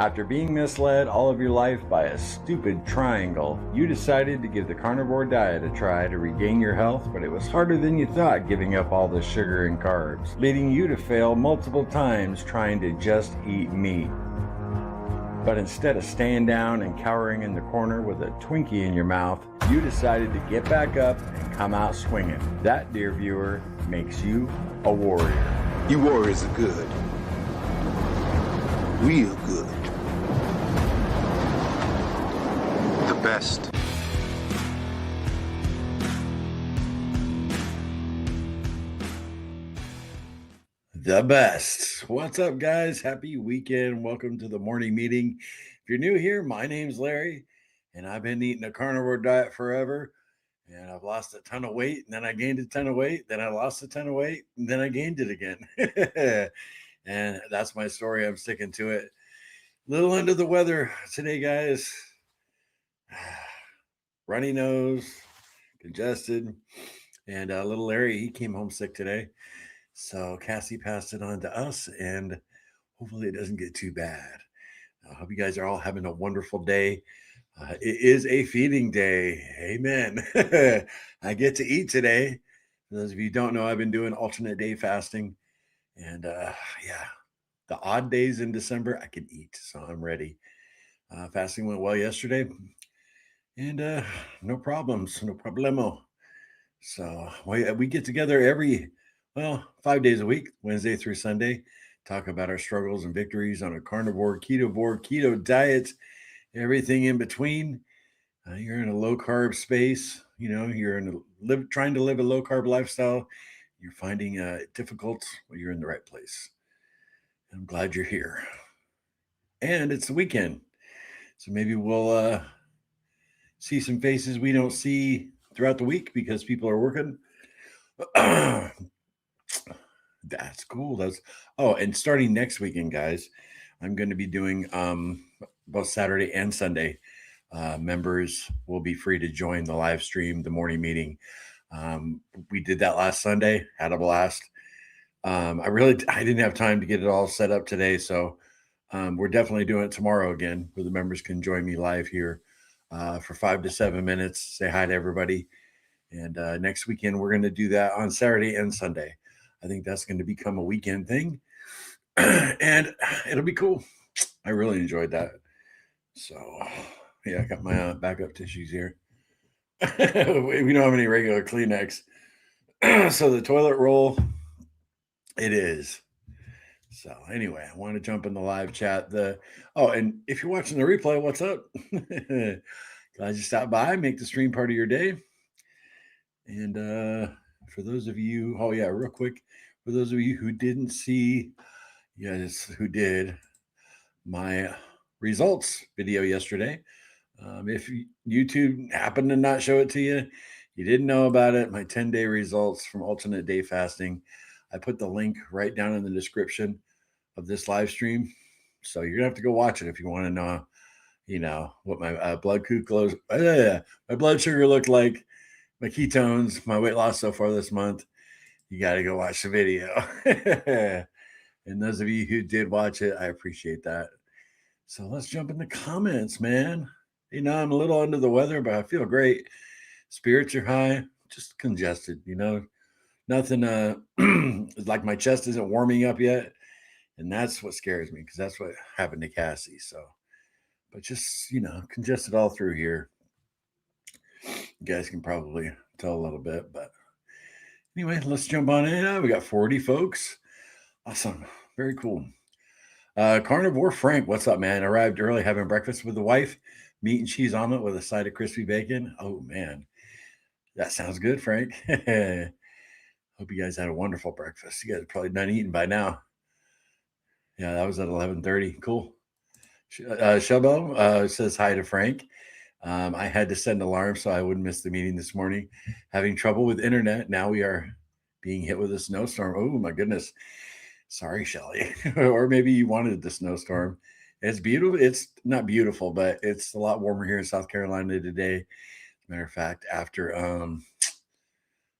After being misled all of your life by a stupid triangle, you decided to give the carnivore diet a try to regain your health, but it was harder than you thought giving up all the sugar and carbs, leading you to fail multiple times trying to just eat meat. But instead of staying down and cowering in the corner with a Twinkie in your mouth, you decided to get back up and come out swinging. That, dear viewer, makes you a warrior. You warriors are good. Real good. The best. The best. What's up, guys? Happy weekend. Welcome to the morning meeting. If you're new here, my name's Larry, and I've been eating a carnivore diet forever. And I've lost a ton of weight, and then I gained a ton of weight, then I lost a ton of weight, and then I gained it again. And that's my story. I'm sticking to it. Little under the weather today, guys. Runny nose, congested, and little Larry, he came home sick today. So Cassie passed it on to us, and hopefully it doesn't get too bad. I hope you guys are all having a wonderful day. It is a feeding day. Amen. I get to eat today. For those of you who don't know, I've been doing alternate day fasting. And yeah, the odd days in December, I can eat. So I'm ready. Fasting went well yesterday. And no problems, no problemo. So we get together every 5 days a week, Wednesday through Sunday, talk about our struggles and victories on a carnivore, ketovore, keto diet, everything in between. You're in a low carb space, you're trying to live a low carb lifestyle. You're finding it difficult. Well, you're in the right place. I'm glad you're here. And it's the weekend. So maybe we'll see some faces we don't see throughout the week because people are working. That's cool. And starting next weekend, guys, I'm going to be doing both Saturday and Sunday. Members will be free to join the live stream, the morning meeting. We did that last Sunday, had a blast. I didn't have time to get it all set up today. So we're definitely doing it tomorrow again, where the members can join me live here for 5 to 7 minutes, say hi to everybody. And next weekend, we're going to do that on Saturday and Sunday. I think that's going to become a weekend thing. And it'll be cool. I really enjoyed that. So, yeah, I got my backup tissues here. We don't have any regular Kleenex. So the toilet roll, it is. So anyway, I want to jump in the live chat. And if you're watching the replay, what's up? Glad you stopped by. Make the stream part of your day. And for those of you, real quick, for those of you who didn't see, yes, who did my results video yesterday, if YouTube happened to not show it to you, you didn't know about it, my 10-day results from alternate day fasting, I put the link right down in the description of this live stream. So you're gonna have to go watch it if you want to know, what my blood glucose, my blood sugar looked like, my ketones, my weight loss so far this month. You got to go watch the video. And those of you who did watch it, I appreciate that. So let's jump in the comments, man. I'm a little under the weather, but I feel great. Spirits are high, just congested, nothing like my chest isn't warming up yet. And that's what scares me because that's what happened to Cassie. So, but just, congested all through here. You guys can probably tell a little bit, but anyway, let's jump on in. We got 40 folks. Awesome. Very cool. Carnivore Frank, what's up, man? Arrived early having breakfast with the wife. Meat and cheese omelet with a side of crispy bacon. Oh, man. That sounds good, Frank. Hope you guys had a wonderful breakfast. You guys are probably done eating by now. Yeah, that was at 11:30. Cool. Shelbo says hi to Frank. I had to set an alarm so I wouldn't miss the meeting this morning. Having trouble with internet. Now we are being hit with a snowstorm. Oh, my goodness. Sorry, Shelly. Or maybe you wanted the snowstorm. It's beautiful. It's not beautiful, but it's a lot warmer here in South Carolina today. As a matter of fact, after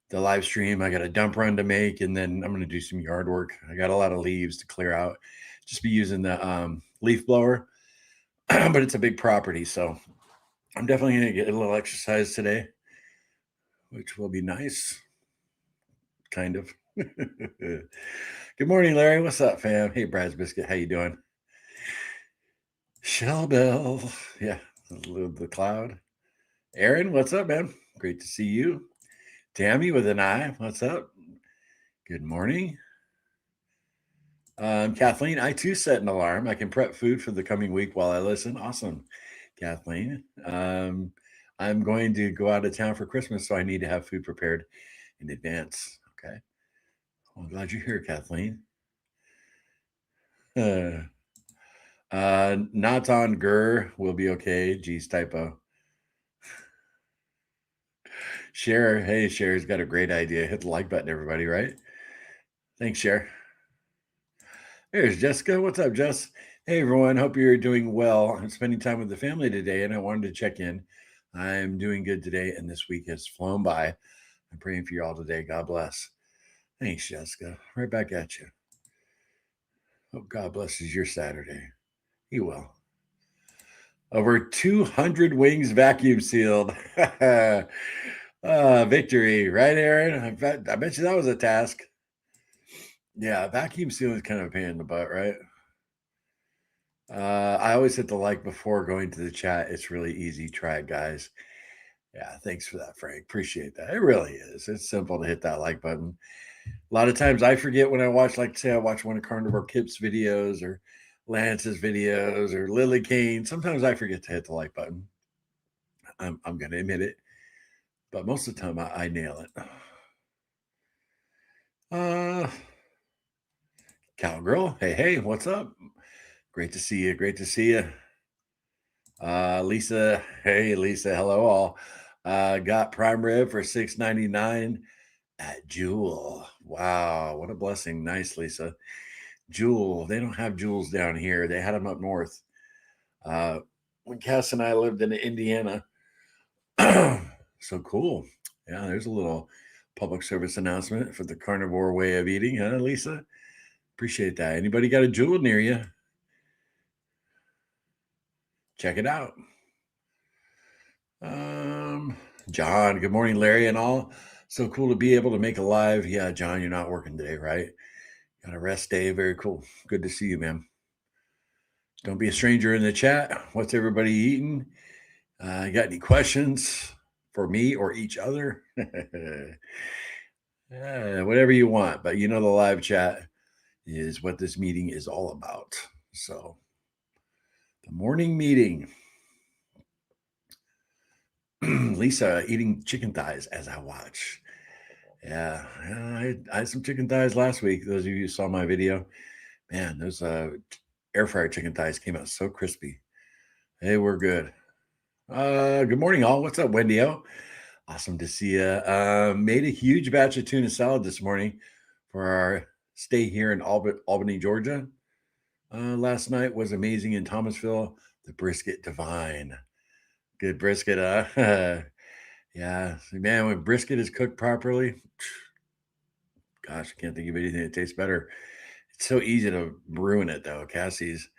the live stream, I got a dump run to make, and then I'm going to do some yard work. I got a lot of leaves to clear out. Just be using the leaf blower. but it's a big property. So I'm definitely going to get a little exercise today, which will be nice. Kind of. Good morning, Larry. What's up, fam? Hey, Brad's Biscuit. How you doing? Shell Bell. Yeah, the cloud. Aaron, what's up, man? Great to see you. Tammy with an eye. What's up? Good morning. Kathleen, I too set an alarm. I can prep food for the coming week while I listen. Awesome, Kathleen. I'm going to go out of town for Christmas, so I need to have food prepared in advance. Okay. Well, I'm glad you're here, Kathleen. Not on Gur will be okay. Geez, typo. Cher, hey, Cher's got a great idea. Hit the like button, everybody, right? Thanks, Cher. There's Jessica. What's up, Jess? Hey, everyone. Hope you're doing well. I'm spending time with the family today, and I wanted to check in. I'm doing good today, and this week has flown by. I'm praying for you all today. God bless. Thanks, Jessica. Right back at you. Hope God blesses your Saturday. He will. Over 200 wings vacuum sealed. Victory, right, Aaron? I bet you that was a task. Yeah, vacuum sealing is kind of a pain in the butt, right? I always hit the like before going to the chat. It's really easy. Try it, guys. Yeah, thanks for that, Frank. Appreciate that. It really is. It's simple to hit that like button. A lot of times I forget when I watch, like, say, I watch one of Carnivore Kip's videos or Lance's videos or Lily Kane. Sometimes I forget to hit the like button. I'm going to admit it. But most of the time I nail it. Cowgirl, hey, what's up? Great to see you. Great to see you. Lisa, hey, Lisa, hello all. Got prime rib for $6.99 at Jewel. Wow, what a blessing. Nice, Lisa. Jewel, they don't have Jewels down here. They had them up north. When Cass and I lived in Indiana. So cool. Yeah, there's a little public service announcement for the carnivore way of eating, huh, Lisa? Appreciate that. Anybody got a Jewel near you? Check it out. John, good morning, Larry and all. So cool to be able to make a live. Yeah, John, you're not working today, right? Got a rest day. Very cool. Good to see you, man. Don't be a stranger in the chat. What's everybody eating? Got any questions for me or each other? Whatever you want, but you know the live chat is what this meeting is all about. So the morning meeting. Lisa eating chicken thighs as I watch. Yeah, I had some chicken thighs last week. Those of you who saw my video, man, those air fryer chicken thighs came out so crispy. They were good. Good morning, all. What's up, Wendy O? Awesome to see you. Made a huge batch of tuna salad this morning for our stay here in Albany, Georgia. Last night was amazing in Thomasville. The brisket divine. Good brisket. Yeah, man, when brisket is cooked properly, gosh, I can't think of anything that tastes better. It's so easy to ruin it, though. Cassie's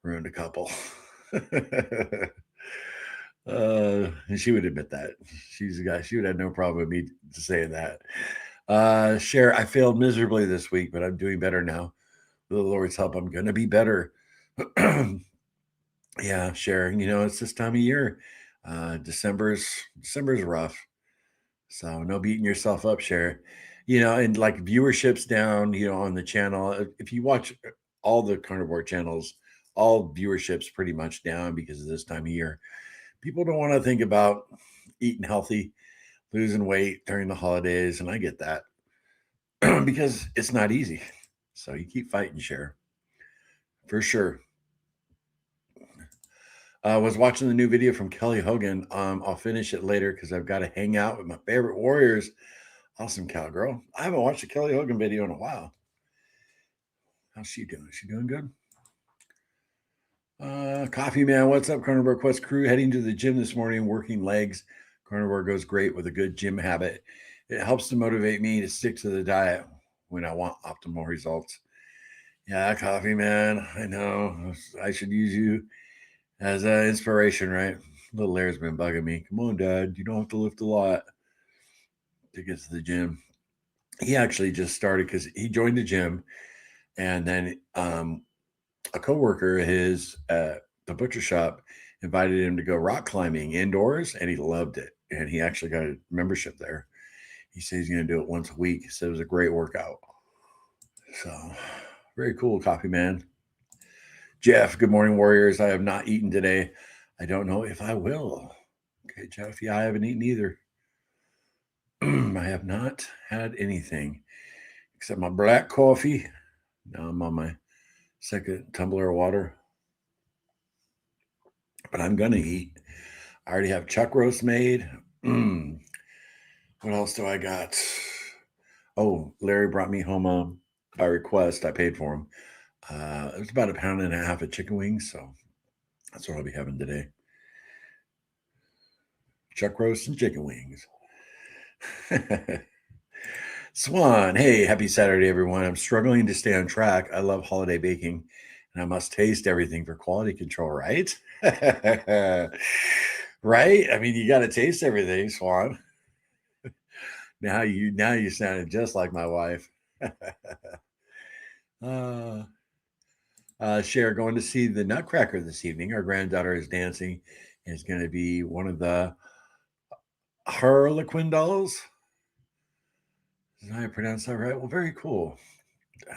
ruined a couple. And she would admit that. She's a guy. She would have no problem with me saying that. Cher, I failed miserably this week, but I'm doing better now. With the Lord's help, I'm going to be better. Yeah, Cher, it's this time of year. December's rough. So no beating yourself up, Cher. And like viewership's down, on the channel. If you watch all the carnivore channels, all viewership's pretty much down because of this time of year. People don't want to think about eating healthy, losing weight during the holidays, and I get that because it's not easy. So you keep fighting, Cher. For sure. I was watching the new video from Kelly Hogan. I'll finish it later because I've got to hang out with my favorite warriors. Awesome, cowgirl. I haven't watched a Kelly Hogan video in a while. How's she doing? Is she doing good? Coffee Man, what's up? Carnivore Quest crew heading to the gym this morning, working legs. Carnivore goes great with a good gym habit. It helps to motivate me to stick to the diet when I want optimal results. Yeah, Coffee Man, I know. I should use you as an inspiration, right? Little Larry's been bugging me. Come on, Dad. You don't have to lift a lot to get to the gym. He actually just started because he joined the gym, and then a coworker of his at the butcher shop invited him to go rock climbing indoors, and he loved it. And he actually got a membership there. He says he's going to do it once a week. He said it was a great workout. So very cool, Coffee Man. Jeff, good morning, Warriors. I have not eaten today. I don't know if I will. Okay, Jeff. Yeah, I haven't eaten either. I have not had anything except my black coffee. Now I'm on my second tumbler of water. But I'm going to eat. I already have chuck roast made. What else do I got? Oh, Larry brought me home by request. I paid for them. It was about 1.5 pounds of chicken wings. So that's what I'll be having today. Chuck roast and chicken wings. Swan, hey, happy Saturday, everyone. I'm struggling to stay on track. I love holiday baking, and I must taste everything for quality control, right? Right? I mean, you got to taste everything, Swan. Now you sounded just like my wife. Cher, going to see the Nutcracker this evening. Our granddaughter is dancing and is going to be one of the Harlequin dolls. Did I pronounce that right? Well, very cool.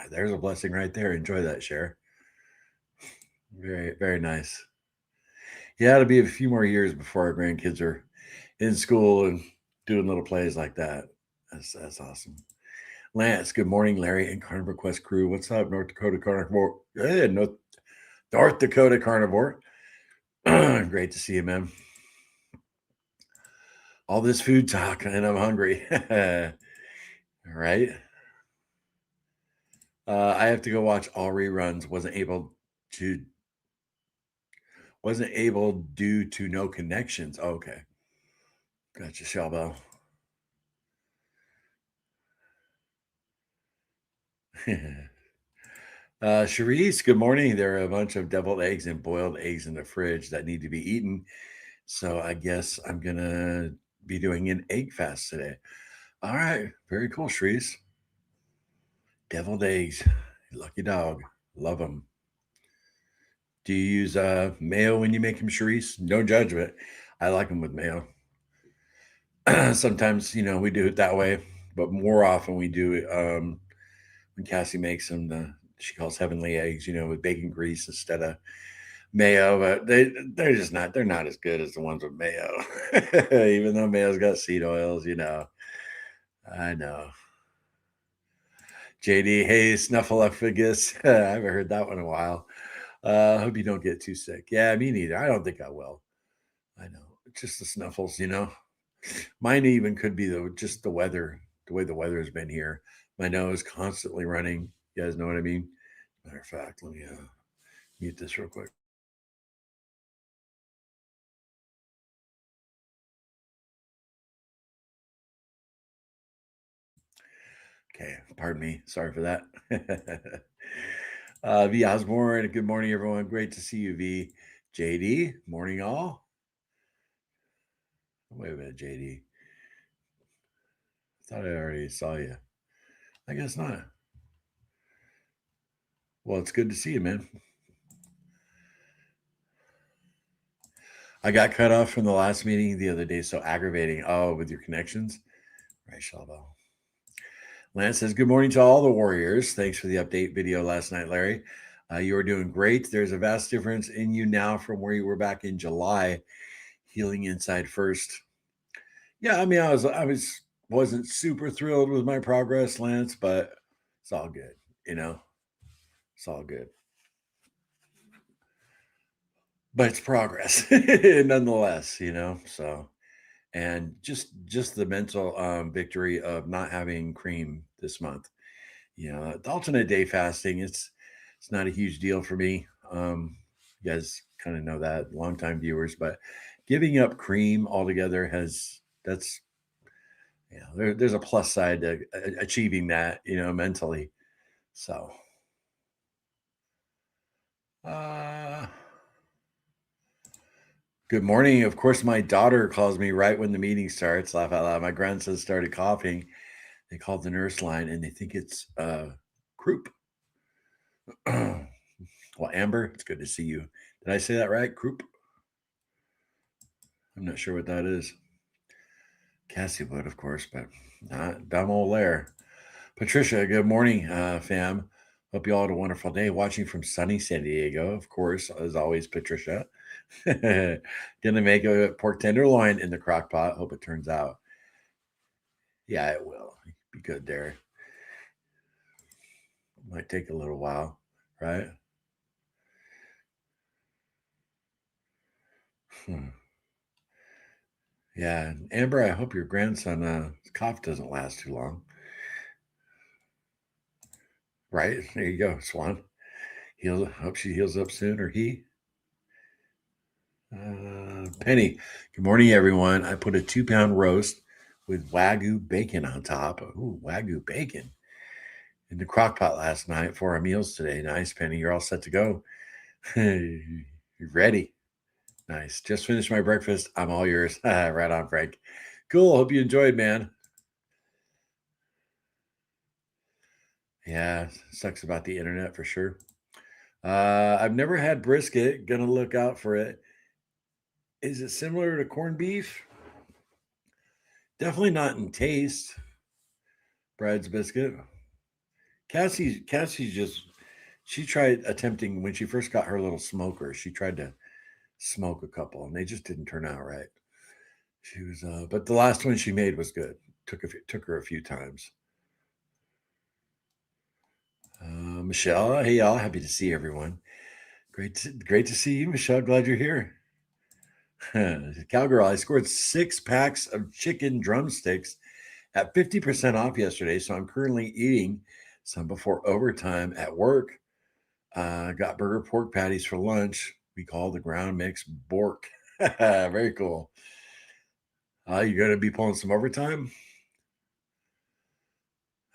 There's a blessing right there. Enjoy that, Cher. Very, very nice. Yeah, it'll be a few more years before our grandkids are in school and doing little plays like that. That's awesome. Lance, good morning, Larry and Carnivore Quest crew. What's up, North Dakota Carnivore? Yeah, North Dakota Carnivore. Great to see you, man. All this food talk, and I'm hungry. All right. I have to go watch all reruns. Wasn't able due to no connections. Oh, okay. Gotcha, Shelbo. Charisse, good morning. There are a bunch of deviled eggs and boiled eggs in the fridge that need to be eaten. So I guess I'm going to be doing an egg fast today. All right. Very cool, Charisse. Deviled eggs. Lucky dog. Love them. Do you use mayo when you make them, Charisse? No judgment. I like them with mayo. Sometimes, we do it that way, but more often we do it when Cassie makes them. She calls heavenly eggs, with bacon grease instead of mayo. But they're not as good as the ones with mayo. Even though mayo's got seed oils, I know. JD, hey, snuffleupagus. I haven't heard that one in a while. Hope you don't get too sick. Yeah, me neither. I don't think I will. I know. It's just the snuffles, Mine even could be just the weather, the way the weather has been here. My nose constantly running. You guys know what I mean? Matter of fact, let me mute this real quick. Okay, pardon me. Sorry for that. V Osborne, good morning, everyone. Great to see you, V. JD, morning all. Wait a minute, JD. I thought I already saw you. I guess not. Well, it's good to see you, man. I got cut off from the last meeting the other day, so aggravating. Oh, with your connections? Right, Shalbo. Lance says, good morning to all the Warriors. Thanks for the update video last night, Larry. You are doing great. There's a vast difference in you now from where you were back in July, healing inside first. Yeah, I mean, wasn't super thrilled with my progress, Lance, but it's all good, It's all good. But it's progress nonetheless, So, and just the mental victory of not having cream this month. The alternate day fasting, it's not a huge deal for me. You guys kind of know that, longtime viewers, but giving up cream altogether there's a plus side to achieving that, mentally. So Good morning. Of course, my daughter calls me right when the meeting starts. Laugh out loud. My grandson started coughing. They called the nurse line and they think it's croup. Well, Amber, it's good to see you. Did I say that right? Croup? I'm not sure what that is. Cassie would, of course, but not dumb old Lair. Patricia, good morning, fam. Hope you all had a wonderful day watching from sunny San Diego. Of course, as always, Patricia. Gonna make a pork tenderloin in the crock pot. Hope it turns out. Yeah, it will. Be good there. Might take a little while, right? Yeah, Amber, I hope your grandson cough doesn't last too long. Right? There you go, Swan. Hope she heals up soon, or he. Penny, good morning, everyone. I put a 2-pound roast with Wagyu bacon on top. Ooh, Wagyu bacon in the crock pot last night for our meals today. Nice, Penny. You're all set to go. You ready? Nice. Just finished my breakfast. I'm all yours. Right on, Frank. Cool. Hope you enjoyed, man. Yeah, sucks about the internet for sure. I've never had brisket. Gonna look out for it. Is it similar to corned beef? Definitely not in taste. Brad's biscuit. Cassie's just she tried attempting when she first got her little smoker. She tried to smoke a couple, and they just didn't turn out right. She was, but the last one she made was good. Took her a few times. Michelle, hey y'all, happy to see everyone. Great to see you, Michelle. Glad you're here. Cowgirl, I scored 6 packs of chicken drumsticks at 50% off yesterday, so I'm currently eating some before overtime at work. Got burger pork patties for lunch. We call the ground mix bork. Very cool. You going to be pulling some overtime?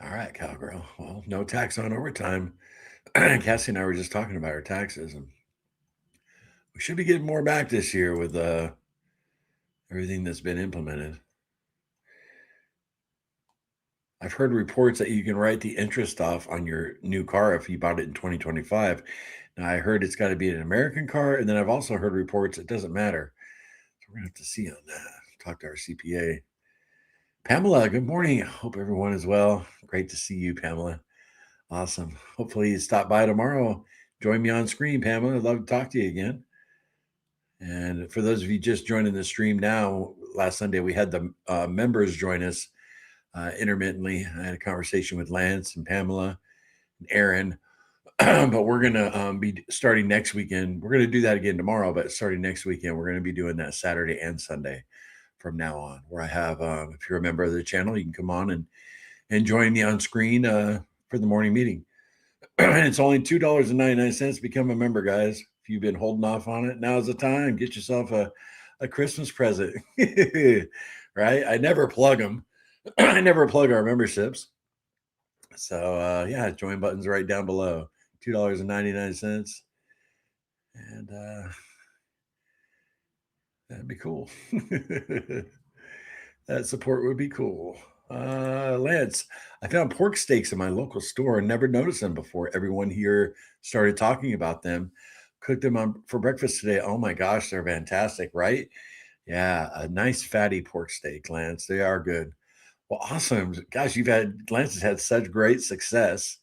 All right, cowgirl. Well, no tax on overtime. Cassie and I were just talking about our taxes, and we should be getting more back this year with everything that's been implemented. I've heard reports that you can write the interest off on your new car if you bought it in 2025. Now, I heard it's got to be an American car, and then I've also heard reports it doesn't matter. So we're going to have to see on that. Talk to our CPA. Pamela, good morning. Hope everyone is well. Great to see you, Pamela. Awesome. Hopefully you stop by tomorrow. Join me on screen, Pamela. I'd love to talk to you again. And for those of you just joining the stream now, last Sunday we had the members join us intermittently. I had a conversation with Lance and Pamela and Aaron. But we're going to be starting next weekend. We're going to do that again tomorrow, but starting next weekend, we're going to be doing that Saturday and Sunday from now on, where I have, if you're a member of the channel, you can come on and join me on screen for the morning meeting. It's only $2.99 to become a member, guys. If you've been holding off on it, now's the time. Get yourself a Christmas present, right? I never plug them. I never plug our memberships. So yeah, join button's right down below. $2.99. And that'd be cool. That support would be cool. Lance, I found pork steaks in my local store and never noticed them before. Everyone here started talking about them. Cooked them for breakfast today. Oh my gosh, they're fantastic, right? Yeah, a nice fatty pork steak, Lance. They are good. Well, awesome. Gosh, Lance has had such great success,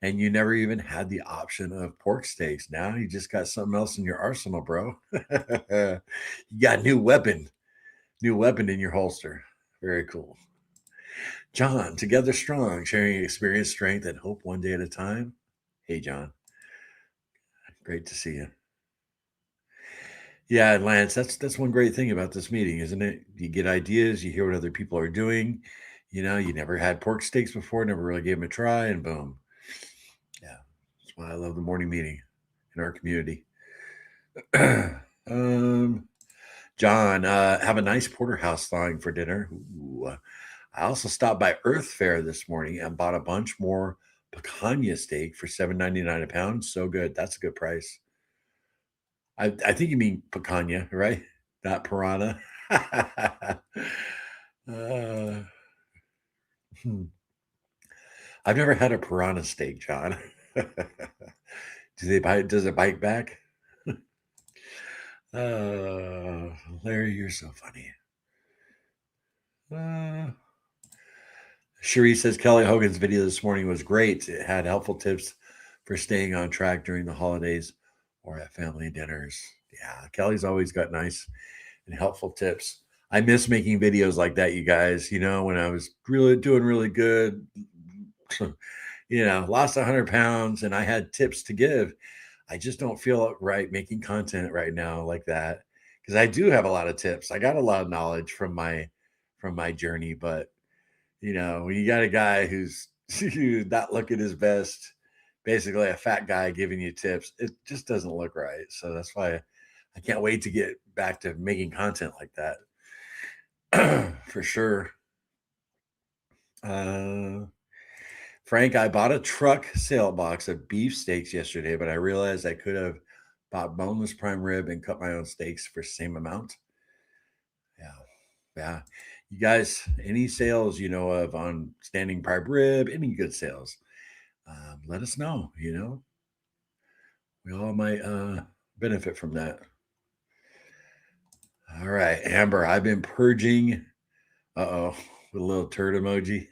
and you never even had the option of pork steaks. Now you just got something else in your arsenal, bro. You got a new weapon in your holster. Very cool. John, together strong, sharing experience, strength, and hope one day at a time. Hey, John. Great to see you. Yeah, Lance, that's one great thing about this meeting, isn't it? You get ideas, you hear what other people are doing. You know, you never had pork steaks before, never really gave them a try, and boom. Yeah, that's why I love the morning meeting in our community. John, have a nice porterhouse thawing for dinner. Ooh. I also stopped by Earth Fare this morning and bought a bunch more picanha steak for $7.99 a pound. So good. That's a good price. I think you mean picanha, right? That piranha. uh, hmm. I've never had a piranha steak, John. Do they bite? Does it bite back? Larry, you're so funny. Uh, Cherie says Kelly Hogan's video this morning was great. It had helpful tips for staying on track during the holidays or at family dinners. Yeah, Kelly's always got nice and helpful tips. I miss making videos like that, you guys. When I was really doing really good, lost 100 pounds and I had tips to give. I just don't feel right making content right now like that because I do have a lot of tips. I got a lot of knowledge from my journey, but when you got a guy who's not looking his best, basically a fat guy giving you tips, it just doesn't look right. So that's why I can't wait to get back to making content like that. For sure. Uh, Frank, I bought a truck sale box of beef steaks yesterday, but I realized I could have bought boneless prime rib and cut my own steaks for the same amount. Yeah. Yeah. You guys, any sales you know of on standing prime rib, any good sales, let us know. We all might benefit from that. All right, Amber, I've been purging. Uh-oh, with a little turd emoji.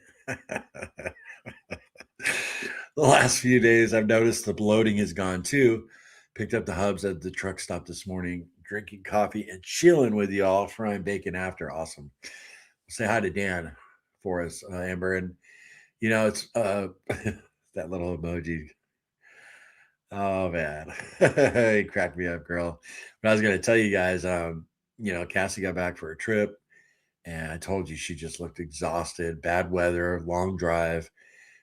The last few days, I've noticed the bloating is gone too. Picked up the hubs at the truck stop this morning, drinking coffee and chilling with y'all, frying bacon after. Awesome. Say hi to Dan for us, Amber. And, it's that little emoji. Oh, man. He cracked me up, girl. But I was going to tell you guys, Cassie got back for a trip. And I told you she just looked exhausted, bad weather, long drive.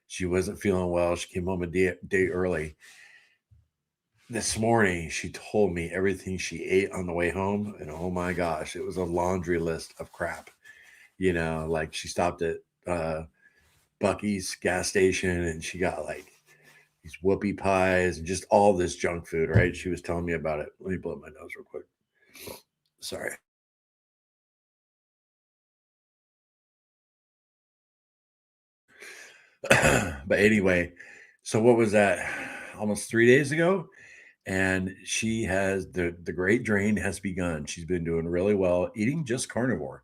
She wasn't feeling well. She came home a day early. This morning, she told me everything she ate on the way home. And oh my gosh, it was a laundry list of crap. Like she stopped at Bucky's gas station and she got like these whoopie pies and just all this junk food, right? She was telling me about it. Let me blow my nose real quick. Sorry. But anyway, so what was that? Almost 3 days ago? And she has the great drain has begun. She's been doing really well, eating just carnivore.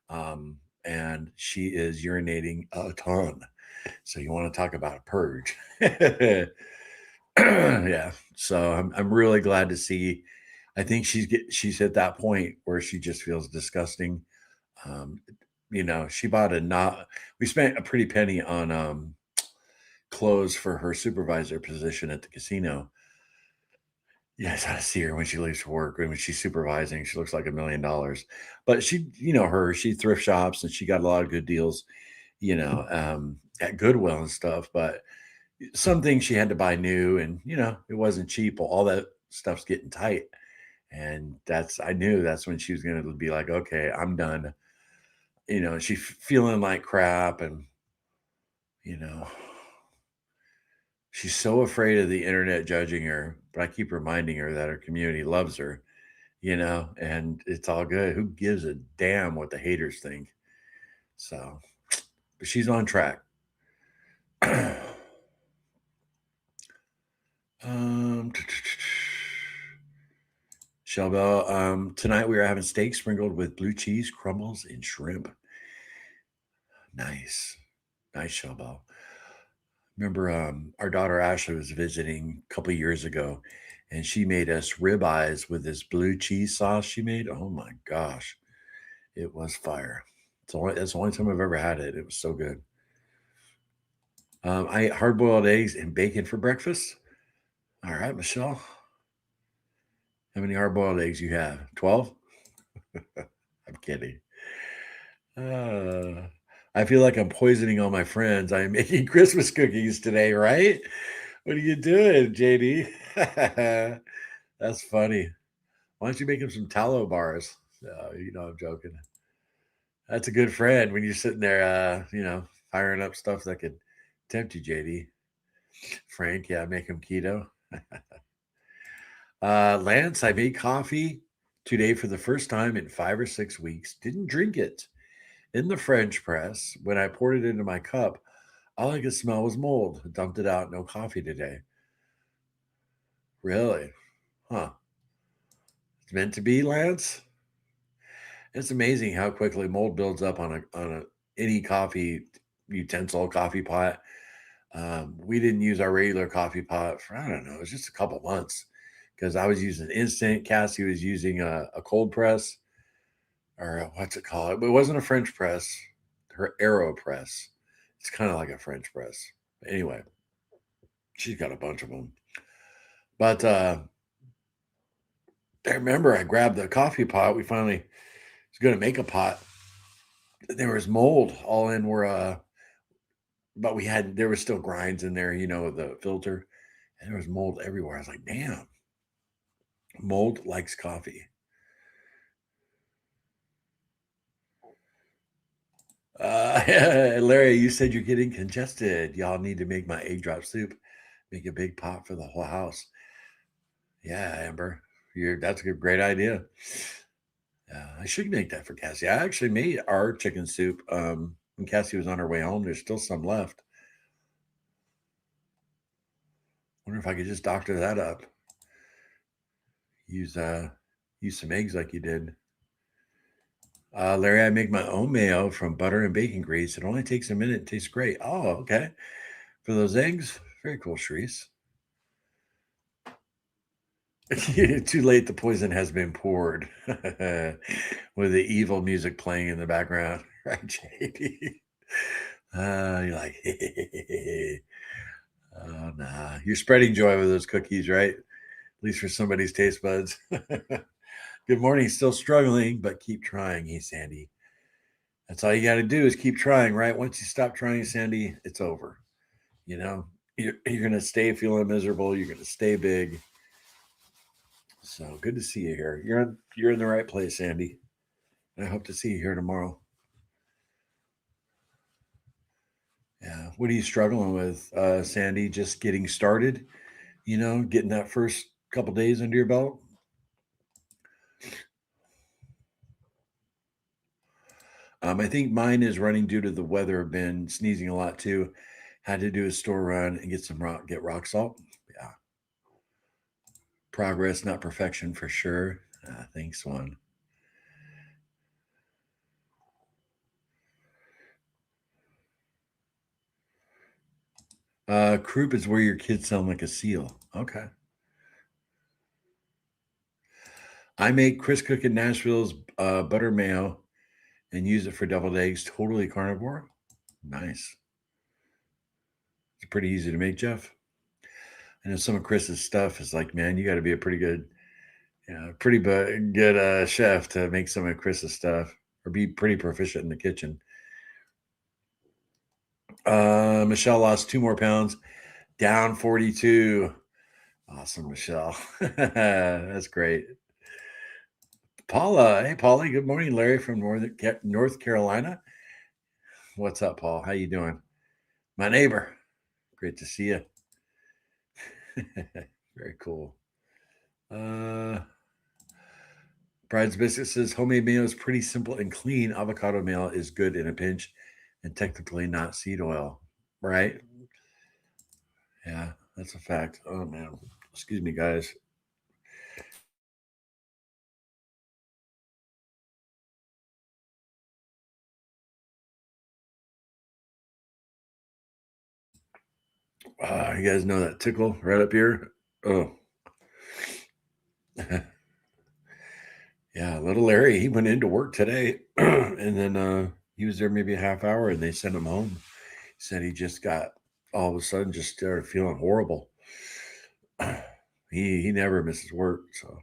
And she is urinating a ton. So you want to talk about a purge. Yeah. So I'm really glad to see. I think she's at that point where she just feels disgusting. Um, she bought we spent a pretty penny on clothes for her supervisor position at the casino. Yes, I see her when she leaves for work. When she's supervising, she looks like $1 million. But she thrift shops and she got a lot of good deals, at Goodwill and stuff. But some things she had to buy new, and it wasn't cheap. All that stuff's getting tight, and I knew that's when she was going to be like, okay, I'm done. She feeling like crap, and you know, she's so afraid of the internet judging her. But I keep reminding her that her community loves her, and it's all good. Who gives a damn what the haters think? So, but she's on track. um, Shelbel, tonight we are having steak sprinkled with blue cheese, crumbles, and shrimp. Nice. Nice, Shelbel. Remember, our daughter Ashley was visiting a couple years ago, and she made us ribeyes with this blue cheese sauce she made. Oh my gosh, it was fire. That's the only time I've ever had it. It was so good. I ate hard boiled eggs and bacon for breakfast. All right, Michelle. How many hard boiled eggs you have? 12? I'm kidding. Uh, I feel like I'm poisoning all my friends. I'm making Christmas cookies today, right? What are you doing, JD? That's funny. Why don't you make him some tallow bars? I'm joking. That's a good friend when you're sitting there, firing up stuff that could tempt you, JD. Frank, yeah, make him keto. Lance, I made coffee, today for the first time in 5 or 6 weeks. Didn't drink it. In the French press, when I poured it into my cup, all I could smell was mold. Dumped it out. No coffee today. Really? Huh. It's meant to be, Lance? It's amazing how quickly mold builds up on a any coffee utensil, coffee pot. We didn't use our regular coffee pot for, I don't know, it was just a couple months because I was using instant. Cassie was using a cold press, or what's it called? It wasn't a French press, her Aero press. It's kind of like a French press. But anyway, she's got a bunch of them. But I remember I grabbed the coffee pot. We finally was going to make a pot. There was mold all in where, but there was still grinds in there, the filter, and there was mold everywhere. I was like, damn, mold likes coffee. Larry, you said you're getting congested. Y'all need to make my egg drop soup. Make a big pot for the whole house. Yeah, Amber, that's a great idea. I should make that for Cassie. I actually made our chicken soup when Cassie was on her way home. There's still some left. Wonder if I could just doctor that up. Use some eggs like you did. Larry, I make my own mayo from butter and bacon grease. It only takes a minute. It tastes great. Oh, okay. For those eggs, very cool, Sharice. Too late. The poison has been poured. With the evil music playing in the background, right, JD? You're like, oh, nah. You're spreading joy with those cookies, right? At least for somebody's taste buds. Good morning. Still struggling, but keep trying. Hey, Sandy. That's all you got to do is keep trying, right? Once you stop trying, Sandy, it's over. You're going to stay feeling miserable. You're going to stay big. So good to see you here. You're in the right place, Sandy. I hope to see you here tomorrow. Yeah. What are you struggling with, Sandy? Just getting started, getting that first couple days under your belt? I think mine is running due to the weather. I've been sneezing a lot too. Had to do a store run and get rock salt. Yeah. Progress, not perfection for sure. Thanks, one. Croup is where your kids sound like a seal. Okay. I make Chris Cook in Nashville's butter mayo and use it for deviled eggs. Totally carnivore. Nice. It's pretty easy to make, Jeff. I know some of Chris's stuff is like, man, you got to be a pretty good, good chef to make some of Chris's stuff, or be pretty proficient in the kitchen. Michelle lost 2 more pounds, down 42. Awesome, Michelle. That's great. Paula, hey Paulie, good morning. Larry from North Carolina. What's up, Paul? How you doing? My neighbor. Great to see you. Very cool. Bride's Biscuit says homemade mayo is pretty simple and clean. Avocado mayo is good in a pinch and technically not seed oil, right? Yeah, that's a fact. Oh, man. Excuse me, guys. You guys know that tickle right up here? Oh. Yeah, little Larry, he went into work today and then he was there maybe a half hour and they sent him home. He said he just got all of a sudden just started feeling horrible. He never misses work, so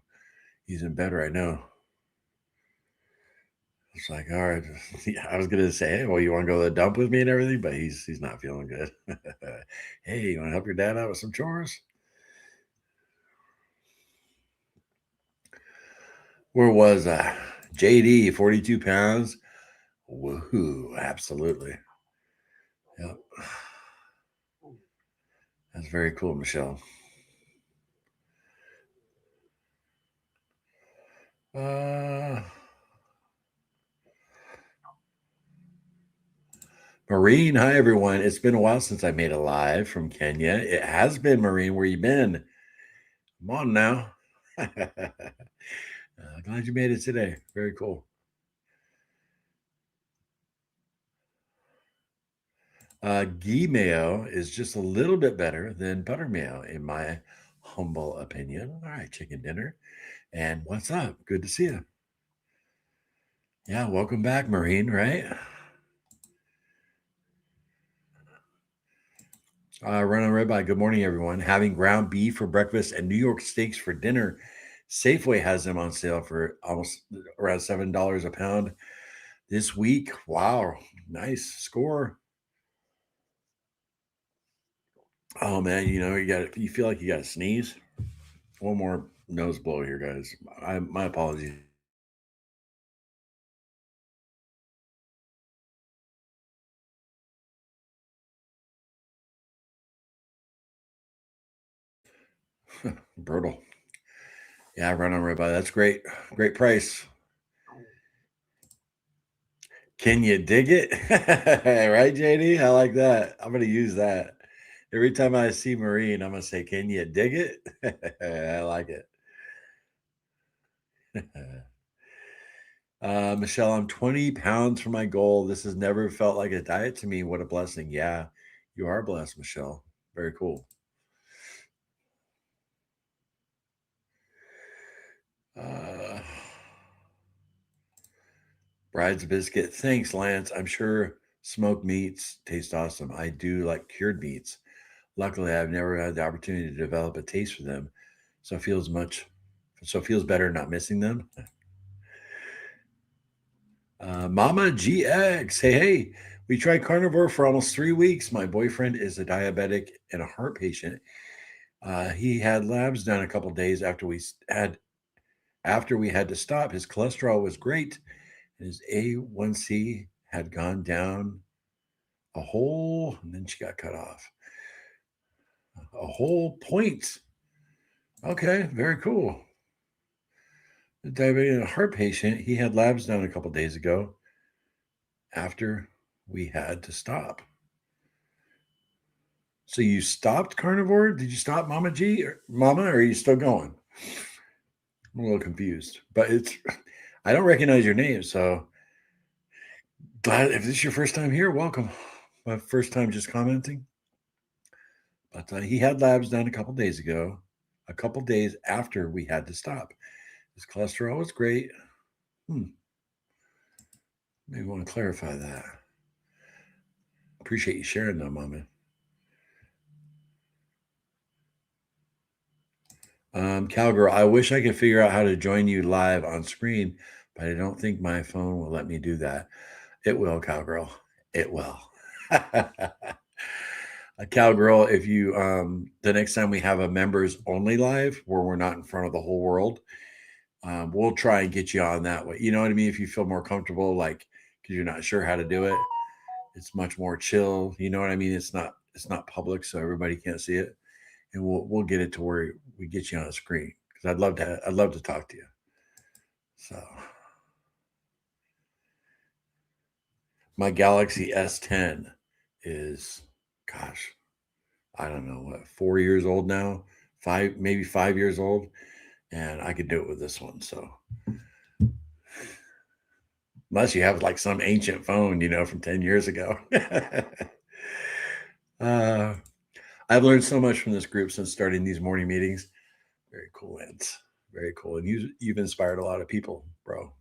he's in bed right now. It's like, all right. Yeah, I was gonna say, hey, well, you want to go to the dump with me and everything, but he's not feeling good. Hey, you want to help your dad out with some chores? Where was I? JD, 42 pounds. Woohoo! Absolutely. Yep. That's very cool, Michelle. Uh, Marine, hi everyone. It's been a while since I made a live from Kenya. It has been, Marine. Where you been? Come on now. Glad you made it today. Very cool. Ghee mayo is just a little bit better than butter mayo, in my humble opinion. All right, chicken dinner. And what's up? Good to see you. Yeah, welcome back, Marine, right? Run on Ribeye. Good morning, everyone. Having ground beef for breakfast and New York steaks for dinner. Safeway has them on sale for almost around $7 a pound this week. Wow, nice score. Oh man, you feel like you got to sneeze. One more nose blow here, guys. My apologies. Brutal. Yeah, run on Ribeye. That's great. Great price. Can you dig it? Right, JD? I like that. I'm going to use that. Every time I see Marine, I'm going to say, can you dig it? I like it. Michelle, I'm 20 pounds from my goal. This has never felt like a diet to me. What a blessing. Yeah, you are blessed, Michelle. Very cool. Uh, Bride's biscuit. Thanks, Lance. I'm sure smoked meats taste awesome. I do like cured meats. Luckily, I've never had the opportunity to develop a taste for them, so it feels better not missing them. Mama GX, hey, we tried carnivore for almost 3 weeks. My boyfriend is a diabetic and a heart patient. He had labs done a couple days after we had to stop. His cholesterol was great, and his A1C had gone down and then she got cut off. A whole point. Okay, very cool. The diabetic and a heart patient, he had labs done a couple days ago after we had to stop. So you stopped carnivore? Did you stop Mama, or are you still going? I'm a little confused, but I don't recognize your name, so glad if this is your first time here, welcome. My first time just commenting. But he had labs done a couple days ago, a couple days after we had to stop. His cholesterol was great. Maybe want to clarify that. Appreciate you sharing though, Mama. Cowgirl, I wish I could figure out how to join you live on screen, but I don't think my phone will let me do that. It will, Cowgirl. It will. A Cowgirl, if you the next time we have a members only live where we're not in front of the whole world, we'll try and get you on that way. You know what I mean? If you feel more comfortable, like because you're not sure how to do it, it's much more chill. You know what I mean? It's not public, so everybody can't see it, and we'll get it to where we get you on a screen because I'd love to talk to you. So my Galaxy S10 is, gosh, I don't know what, 4 years old now, maybe 5 years old, and I could do it with this one. So unless you have like some ancient phone, from 10 years ago. uh, I've learned so much from this group since starting these morning meetings. Very cool, Lance. Very cool. And you've inspired a lot of people, bro.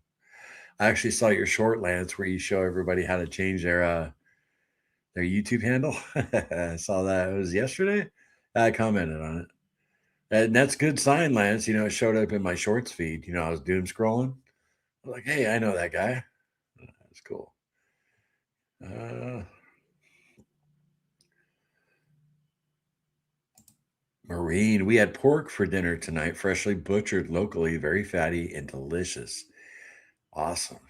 I actually saw your short, Lance, where you show everybody how to change their YouTube handle. I saw that. It was yesterday. I commented on it. And that's good sign, Lance. It showed up in my shorts feed. I was doom scrolling. I was like, hey, I know that guy. That's cool. Marine, we had pork for dinner tonight, freshly butchered locally, very fatty and delicious. Awesome.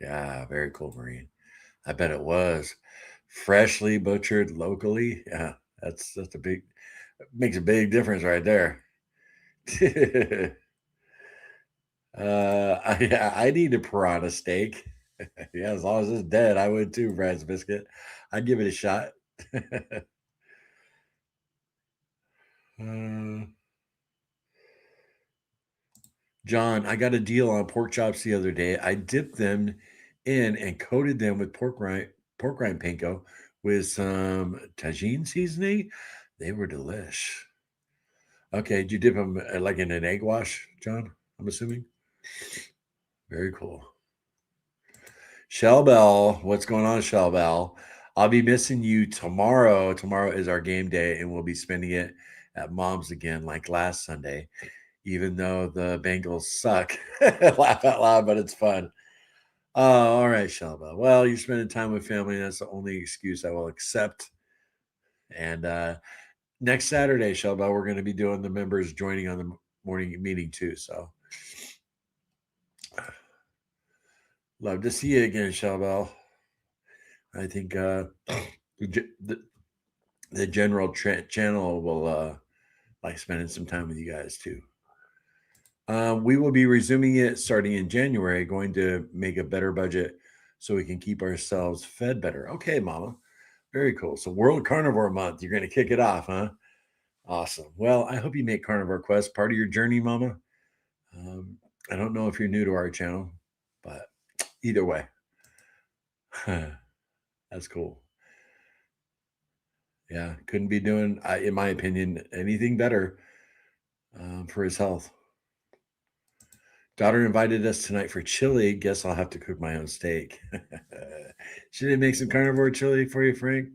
Yeah, very cool, Marine. I bet it was. Freshly butchered locally. Yeah, that's makes a big difference right there. I need a piranha steak. Yeah, as long as it's dead, I would too, Brad's biscuit. I'd give it a shot. uh, John, I got a deal on pork chops the other day. I dipped them in and coated them with pork rind panko with some tagine seasoning. They were delish. Okay, did you dip them like in an egg wash, John? I'm assuming. Very cool. Shell Bell, what's going on, Shell Bell? I'll be missing you tomorrow. Tomorrow is our game day, and we'll be spending it at Mom's again, like last Sunday. Even though the Bengals suck, laugh out loud, but it's fun. Oh, all right, Shell Bell. Well, you're spending time with family. That's the only excuse I will accept. And next Saturday, Shell Bell, we're going to be doing the members joining on the morning meeting too. So love to see you again, Shell Bell. I think the general channel will like spending some time with you guys too. We will be resuming it starting in January, going to make a better budget so we can keep ourselves fed better. Okay, Mama. Very cool. So, World Carnivore Month, you're going to kick it off, huh? Awesome. Well, I hope you make Carnivore Quest part of your journey, Mama. Um, I don't know if you're new to our channel, but either way, that's cool. Yeah, couldn't be doing, in my opinion, anything better for his health. Daughter invited us tonight for chili. Guess I'll have to cook my own steak. Should I make some carnivore chili for you, Frank?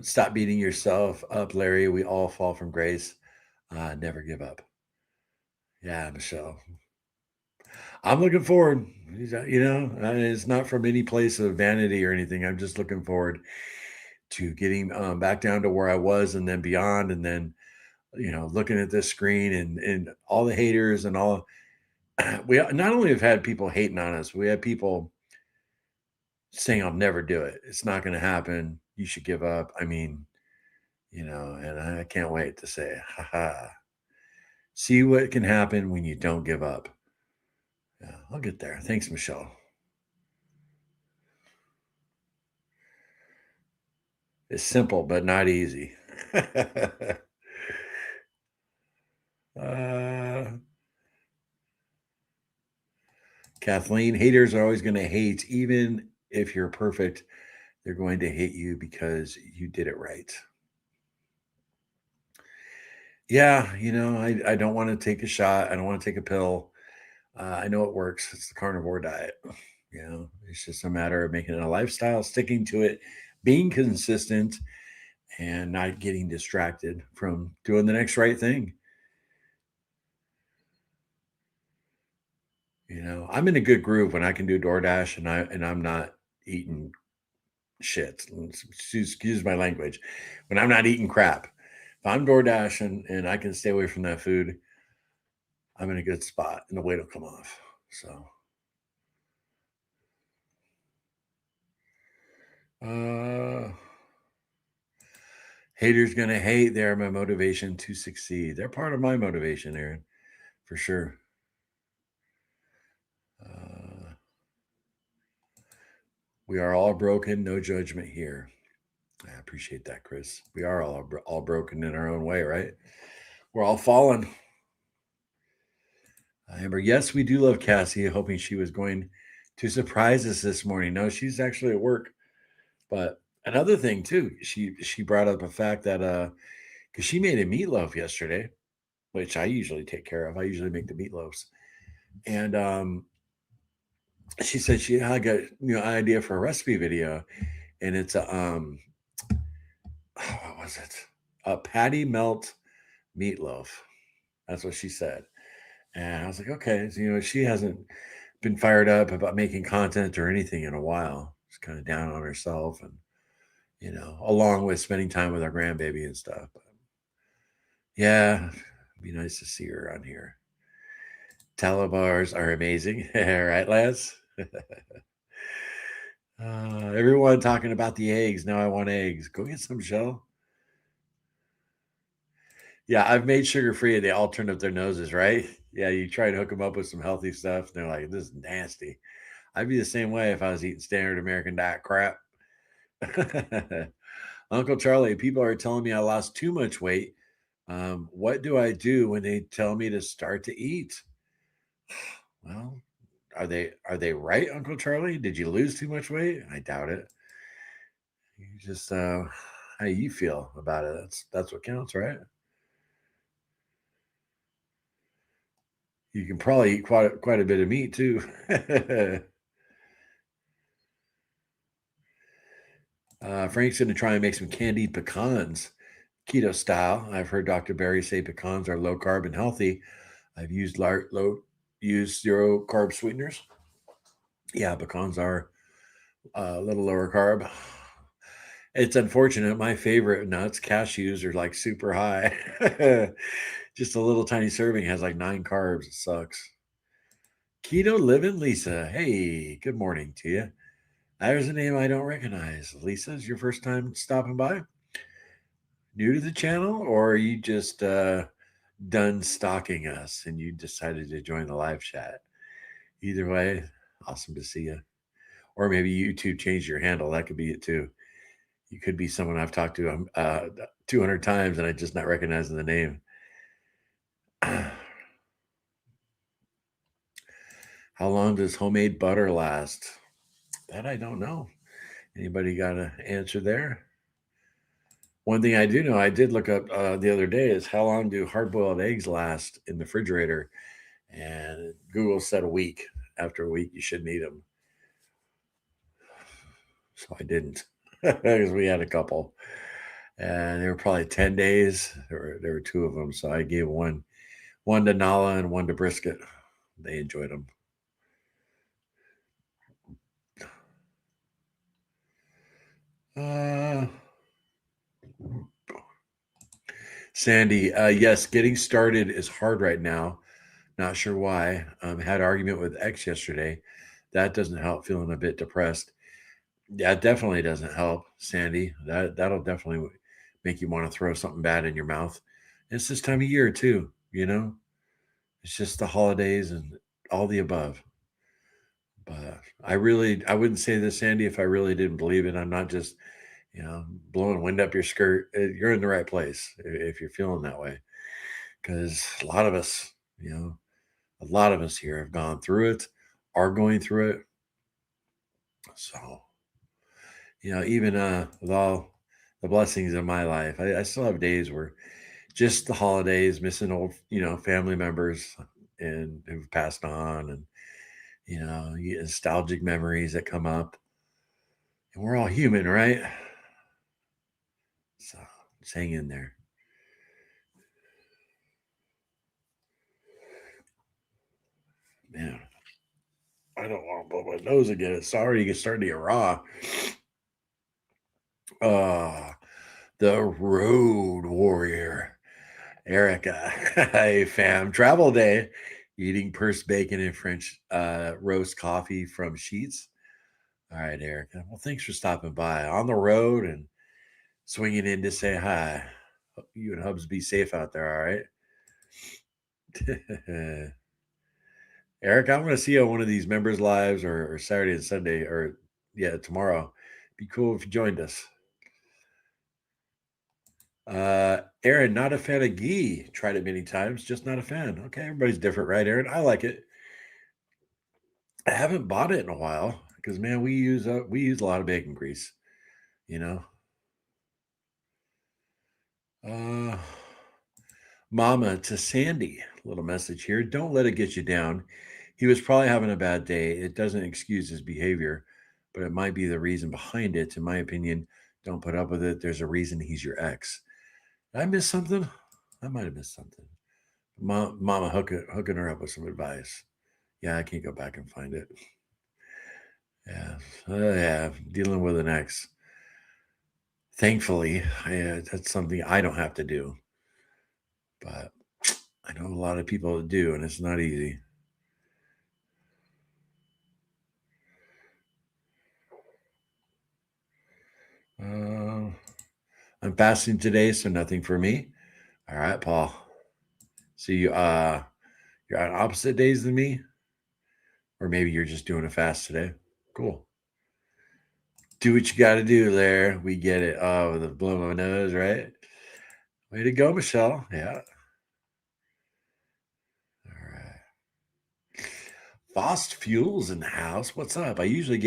Stop beating yourself up, Larry. We all fall from grace. Never give up. Yeah, Michelle. I'm looking forward. It's not from any place of vanity or anything. I'm just looking forward to getting back down to where I was and then beyond. And then, looking at this screen and all the haters and all. We not only have had people hating on us, we have people saying, I'll never do it. It's not going to happen. You should give up. I mean, and I can't wait to say, haha, see what can happen when you don't give up. Yeah, I'll get there. Thanks, Michelle. It's simple, but not easy. uh, Kathleen, haters are always going to hate. Even if you're perfect, they're going to hate you because you did it right. Yeah, I don't want to take a shot. I don't want to take a pill. I know it works. It's the carnivore diet. It's just a matter of making it a lifestyle, sticking to it, being consistent, and not getting distracted from doing the next right thing. I'm in a good groove when I can do DoorDash and I'm not eating shit. Excuse my language. When I'm not eating crap. If I'm DoorDash and I can stay away from that food, I'm in a good spot and the weight will come off. So haters gonna hate. They're my motivation to succeed. They're part of my motivation, Aaron, for sure. We are all broken, no judgment here. I appreciate that, Chris. We are all broken in our own way, right? We're all fallen. Amber, yes, we do love Cassie. Hoping she was going to surprise us this morning. No, she's actually at work. But another thing too, she brought up a fact that because she made a meatloaf yesterday, which I usually take care of. I usually make the meatloaves, and she said she had got an idea for a recipe video, and it's a what was it? A patty melt meatloaf. That's what she said. And I was like, okay, so, she hasn't been fired up about making content or anything in a while. She's kind of down on herself and, along with spending time with our grandbaby and stuff. But yeah, it'd be nice to see her on here. Talabars are amazing. Right, lads? Everyone talking about the eggs. Now I want eggs. Go get some, Shell. Yeah, I've made sugar free and they all turn up their noses, right? Yeah, you try and hook them up with some healthy stuff. And they're like, this is nasty. I'd be the same way if I was eating standard American diet crap. Uncle Charlie, people are telling me I lost too much weight. What do I do when they tell me to start to eat? Well, are they right, Uncle Charlie? Did you lose too much weight? I doubt it. You just how you feel about it. That's what counts, right? You can probably eat quite a bit of meat too. Frank's going to try and make some candied pecans, keto style. I've heard Dr. Barry say pecans are low carb and healthy. I've used zero carb sweeteners. Yeah, pecans are a little lower carb. It's unfortunate. My favorite nuts, cashews, are like super high. Just a little tiny serving has like 9 carbs. It sucks. Keto living Lisa. Hey, good morning to you. There's a name I don't recognize. Lisa, is your first time stopping by? New to the channel, or are you just done stalking us and you decided to join the live chat? Either way, awesome to see you. Or maybe YouTube changed your handle. That could be it too. You could be someone I've talked to 200 times and I just not recognizing the name. How long does homemade butter last? That I don't know. Anybody got an answer there? One thing I do know, I did look up the other day, is how long do hard-boiled eggs last in the refrigerator? And Google said a week. After a week, you shouldn't eat them. So I didn't, because we had a couple, and they were probably 10 days. There were two of them, so I gave one to Nala and one to Brisket. They enjoyed them. Uh, Sandy, yes, getting started is hard right now. Not sure why. Had an argument with ex yesterday. That doesn't help. Feeling a bit depressed. Yeah, it definitely doesn't help, Sandy. That'll definitely make you want to throw something bad in your mouth. It's this time of year too. It's just the holidays and all the above. But I wouldn't say this, Sandy, if I really didn't believe it. I'm not just blowing wind up your skirt. You're in the right place if you're feeling that way, because a lot of us here have gone through it, are going through it. So, even with all the blessings in my life, I still have days where just the holidays, missing old, family members and who've passed on, and nostalgic memories that come up. And we're all human, right? So just hang in there. Man, I don't want to blow my nose again. It's already starting to get raw. Uh, the road warrior. Erica, hey fam, travel day, eating purse bacon and French roast coffee from Sheets. All right, Erica. Well, thanks for stopping by on the road and swinging in to say hi. Hope you and Hubs be safe out there. All right, Erica. I'm going to see you on one of these members lives or Saturday and Sunday, or yeah, tomorrow. Be cool if you joined us. Aaron, not a fan of ghee. Tried it many times, just not a fan. Okay, everybody's different, right, Aaron? I like it. I haven't bought it in a while because man, we use a lot of bacon grease, you know. Uh, Mama to Sandy, little message here. Don't let it get you down. He was probably having a bad day. It doesn't excuse his behavior, but it might be the reason behind it. In my opinion, don't put up with it. There's a reason he's your ex. Did I miss something? I might have missed something. Mama hooking her up with some advice. Yeah, I can't go back and find it. Yeah, yeah, dealing with an ex. Thankfully, that's something I don't have to do, but I know a lot of people that do, and it's not easy. Uh, I'm fasting today, so nothing for me. All right, Paul. So you're on opposite days than me, or maybe you're just doing a fast today. Cool. Do what you got to do there. We get it. Oh, the blow my nose, right? Way to go, Michelle. Yeah. All right. Fast Fuels in the house. What's up? I usually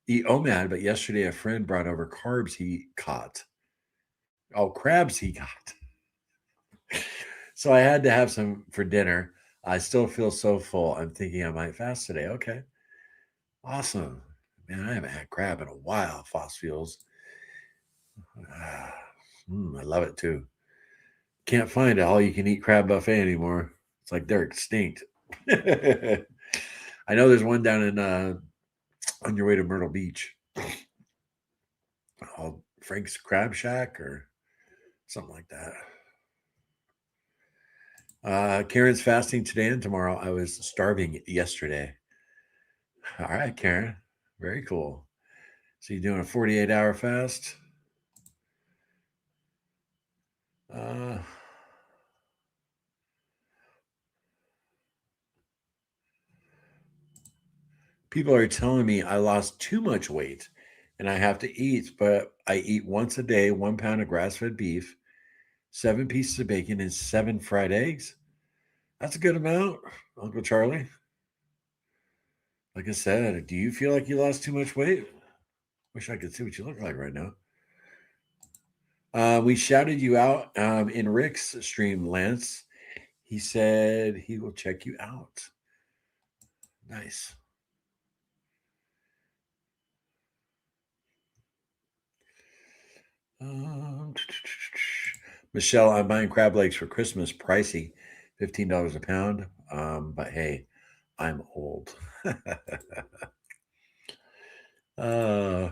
eat OMAD, but yesterday a friend brought over carbs he caught. Oh, crabs he got. So I had to have some for dinner. I still feel so full. I'm thinking I might fast today. Okay. Awesome. Man, I haven't had crab in a while, Fast Fuels. I love it too. Can't find a all you can eat crab buffet anymore. It's like they're extinct. I know there's one down in on your way to Myrtle Beach called Frank's Crab Shack or something like that. Karen's fasting today and tomorrow. I was starving yesterday. All right, Karen. Very cool. So you're doing a 48-hour fast? Uh, People are telling me I lost too much weight and I have to eat, but I eat once a day, 1 pound of grass fed beef, 7 pieces of bacon, and 7 fried eggs. That's a good amount, Uncle Charlie. Like I said, do you feel like you lost too much weight? Wish I could see what you look like right now. We shouted you out in Rick's stream, Lance. He said he will check you out. Nice. Um, Michelle, I'm buying crab legs for Christmas. Pricey, $15 a pound. But hey, I'm old. uh,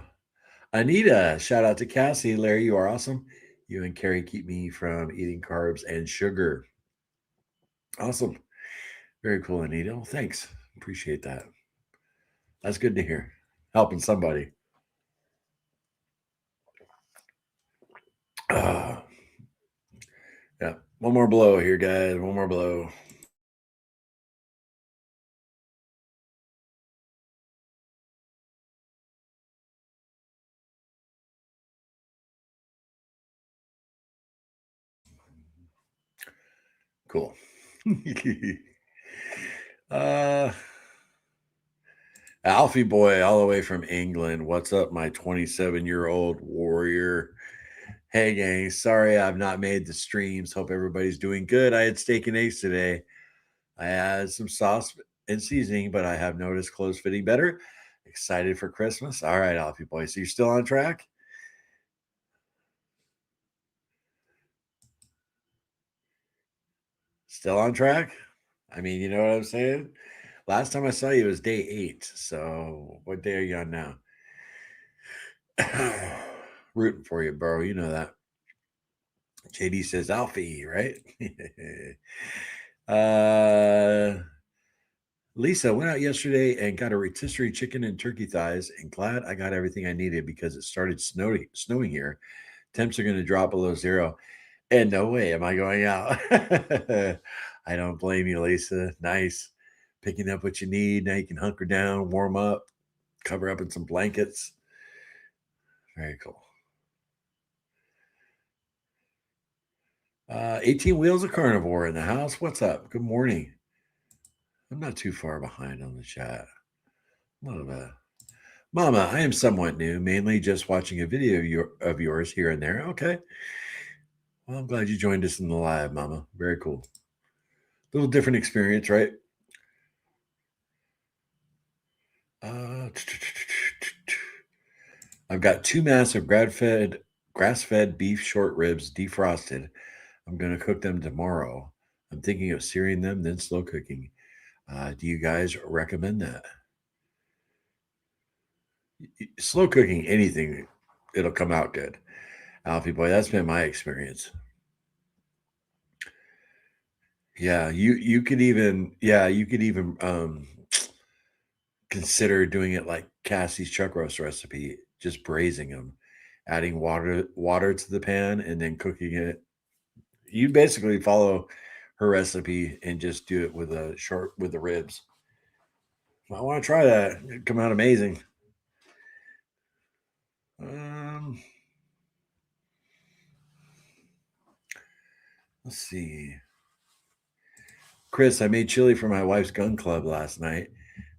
Anita, shout out to Cassie. Larry, you are awesome. You and Carrie keep me from eating carbs and sugar. Awesome. Very cool, Anita. Well, thanks. Appreciate that. That's good to hear. Helping somebody. Uh, yeah. One more blow here, guys. One more blow. Cool. uh, Alfie boy, all the way from England. What's up, my 27-year-old warrior? Hey, gang. Sorry I've not made the streams. Hope everybody's doing good. I had steak and eggs today. I had some sauce and seasoning, but I have noticed clothes fitting better. Excited for Christmas. All right, Alfie boy. So you're still on track? Still on track? I mean, you know what I'm saying? Last time I saw you was day 8. So what day are you on now? Rooting for you, bro. You know that. JD says Alfie, right? uh Lisa went out yesterday and got a rotisserie chicken and turkey thighs, and glad I got everything I needed because it started snowing here. Temps are going to drop below zero. And no way am I going out. I don't blame you, Lisa. Nice. Picking up what you need. Now you can hunker down, warm up, cover up in some blankets. Very cool. 18 Wheels of Carnivore in the house. What's up? Good morning. I'm not too far behind on the chat. A little bit. Mama, I am somewhat new, mainly just watching a video of yours here and there. Okay. Well, I'm glad you joined us in the live, Mama. Very cool. Little different experience, right? I've got 2 massive grass-fed beef short ribs defrosted. I'm going to cook them tomorrow. I'm thinking of searing them, then slow cooking. Do you guys recommend that? Slow cooking anything, it'll come out good. Alfie boy, that's been my experience. Yeah, you could even consider doing it like Cassie's chuck roast recipe, just braising them, adding water to the pan and then cooking it. You basically follow her recipe and just do it with the ribs. I want to try that. It'd come out amazing. Let's see. Chris, I made chili for my wife's gun club last night.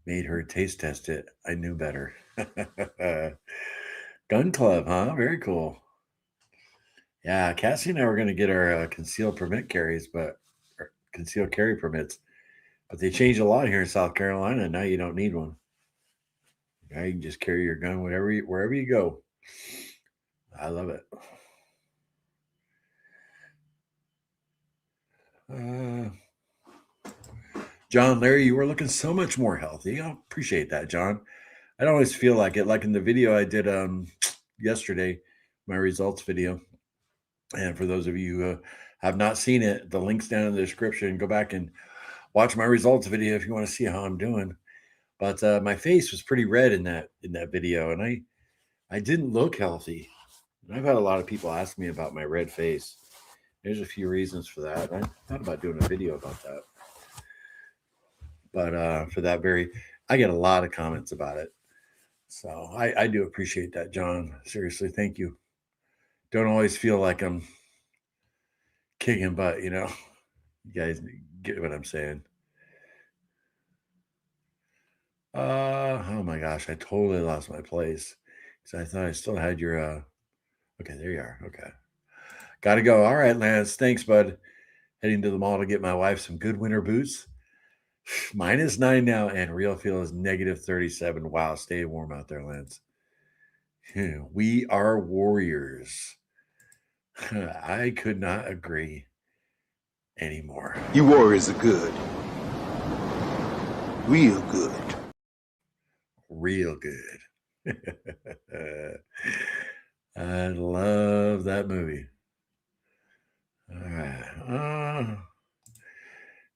Made her taste test it. I knew better. Gun club, huh? Very cool. Yeah, Cassie and I were going to get our concealed permit carries, or concealed carry permits, but they changed a lot here in South Carolina. Now you don't need one. Now you can just carry your gun wherever you go. I love it. John, Larry, you were looking so much more healthy. I appreciate that, John. I don't always feel like it. Like in the video I did yesterday, my results video. And for those of you who have not seen it, the link's down in the description. Go back and watch my results video if you want to see how I'm doing. But my face was pretty red in that video, and I didn't look healthy. And I've had a lot of people ask me about my red face. There's a few reasons for that. I thought about doing a video about that. But for that I get a lot of comments about it. So I do appreciate that, John. Seriously, thank you. Don't always feel like I'm kicking butt, You guys get what I'm saying. Oh my gosh, I totally lost my place because I thought I still had your. Okay, there you are. Okay, gotta go. All right, Lance. Thanks, bud. Heading to the mall to get my wife some good winter boots. -9 now, and real feel is -37. Wow, stay warm out there, Lance. We are warriors. I could not agree anymore. You warriors are good. Real good. Real good. I love that movie. All right.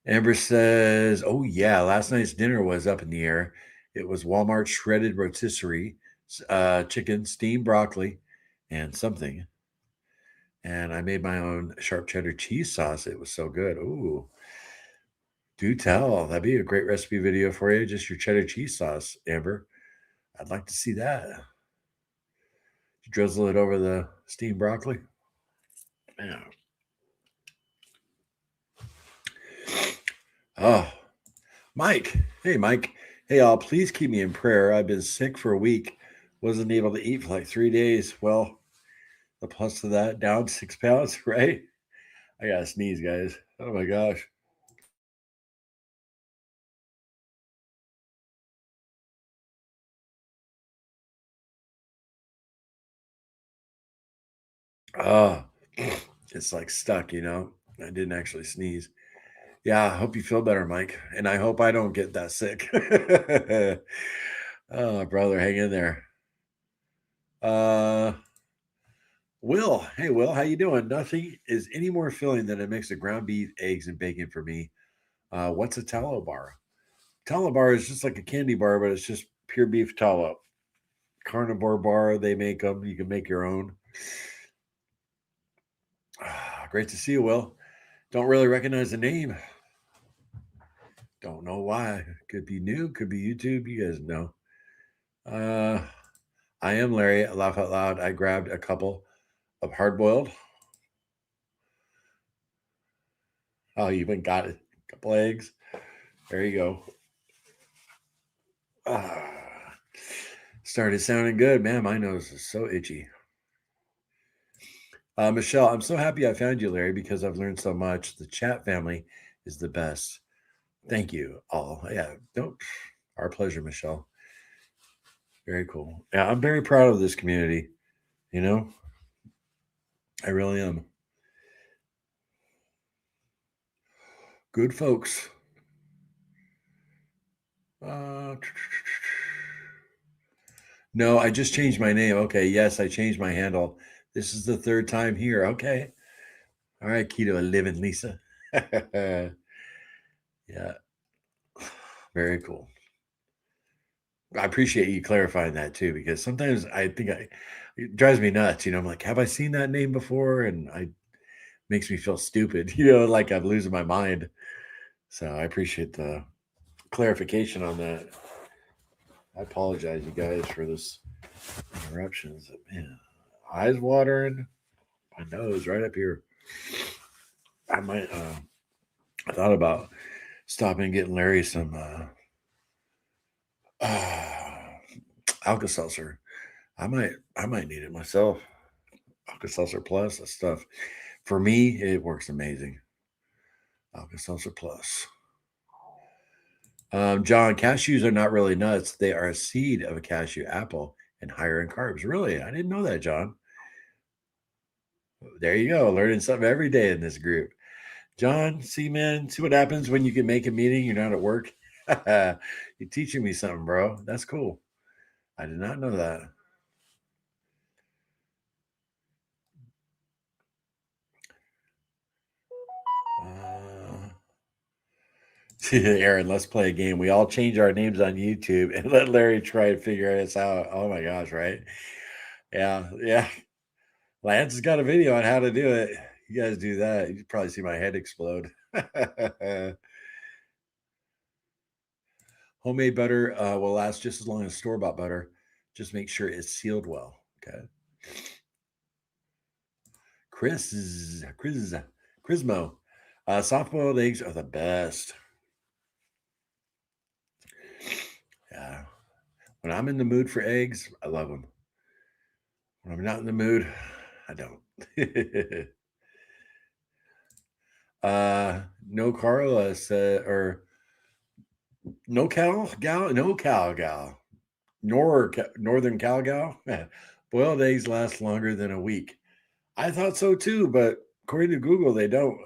Amber says, "Oh yeah, last night's dinner was up in the air. It was Walmart shredded rotisserie, chicken, steamed broccoli, and something. And I made my own sharp cheddar cheese sauce. It was so good. Ooh, do tell. That'd be a great recipe video for you. Just your cheddar cheese sauce, Amber. I'd like to see that. You drizzle it over the steamed broccoli. Yeah. Oh, Mike. Hey, Mike. Hey, all. Please keep me in prayer. I've been sick for a week. Wasn't able to eat for like 3 days. Well, the plus to that, down 6 pounds, right? I got to sneeze, guys. Oh my gosh. Oh, it's like stuck, I didn't actually sneeze. Yeah, I hope you feel better, Mike. And I hope I don't get that sick. Oh, brother, hang in there. Will, hey Will, how you doing? Nothing is any more filling than a mix of ground beef, eggs, and bacon for me. What's a tallow bar? Tallow bar is just like a candy bar, but it's just pure beef tallow. Carnivore bar, they make them. You can make your own. Great to see you, Will. Don't really recognize the name. Don't know why. Could be new, could be YouTube. You guys know. I am Larry. Laugh out loud. I grabbed a couple of hard boiled. Oh, you even got it. A couple eggs. There you go. Started sounding good. Man, my nose is so itchy. Michelle, I'm so happy I found you, Larry, because I've learned so much. The chat family is the best. Thank you all. Yeah, don't. Our pleasure, Michelle. Very cool. Yeah, I'm very proud of this community. I really am. Good folks. No, I just changed my name. Okay, yes, I changed my handle. This is the third time here. Okay. All right, Keto Living Lisa. Yeah. Very cool. I appreciate you clarifying that too, because sometimes I think it drives me nuts. I'm like, have I seen that name before? And makes me feel stupid, like I'm losing my mind. So I appreciate the clarification on that. I apologize, you guys, for this interruptions. Man, eyes watering, my nose right up here. I might. I thought about stopping and getting Larry some Alka Seltzer. I might need it myself. Alka Seltzer Plus, that stuff. For me, it works amazing. Alka Seltzer Plus. John, cashews are not really nuts. They are a seed of a cashew apple and higher in carbs. Really? I didn't know that, John. There you go. Learning something every day in this group. John, see, man, see what happens when you can make a meeting. You're not at work. You're teaching me something, bro. That's cool. I did not know that. Aaron, let's play a game. We all change our names on YouTube and let Larry try and figure us out. Oh my gosh, right? Yeah, yeah. Lance has got a video on how to do it. You guys do that. You probably see my head explode. Homemade butter will last just as long as store-bought butter. Just make sure it's sealed well. Okay. Chrismo. Soft-boiled eggs are the best. Yeah. When I'm in the mood for eggs, I love them. When I'm not in the mood, I don't. No Carla said, or no Cal gal, no Cal gal, Northern Cal gal. Boiled eggs last longer than a week. I thought so too, but according to Google, they don't,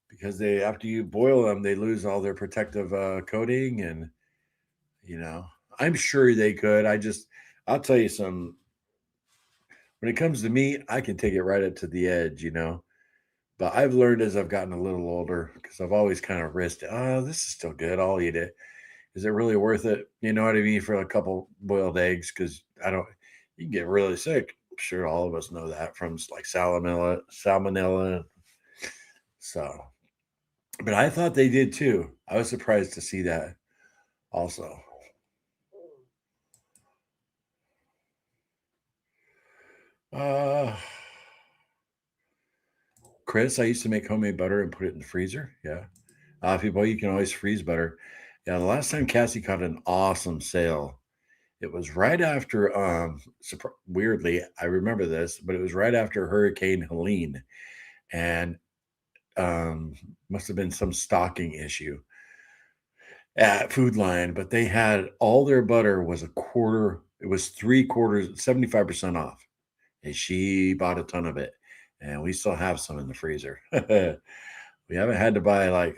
because they after you boil them, they lose all their protective coating, and I'm sure they could. I'll tell you some. When it comes to meat, I can take it right up to the edge. But I've learned as I've gotten a little older, because I've always kind of risked, oh, this is still good. I'll eat it. Is it really worth it? You know what I mean? For a couple boiled eggs, because you can get really sick. I'm sure all of us know that from like salmonella. So, but I thought they did too. I was surprised to see that also. Uh, Chris, I used to make homemade butter and put it in the freezer. Yeah. People, you can always freeze butter. Yeah. The last time Cassie caught an awesome sale, it was right after, weirdly, I remember this, but it was right after Hurricane Helene, and must have been some stocking issue at Food Lion, but they had all their butter was a quarter, it was 3/4, 75% off. And she bought a ton of it. And we still have some in the freezer. We haven't had to buy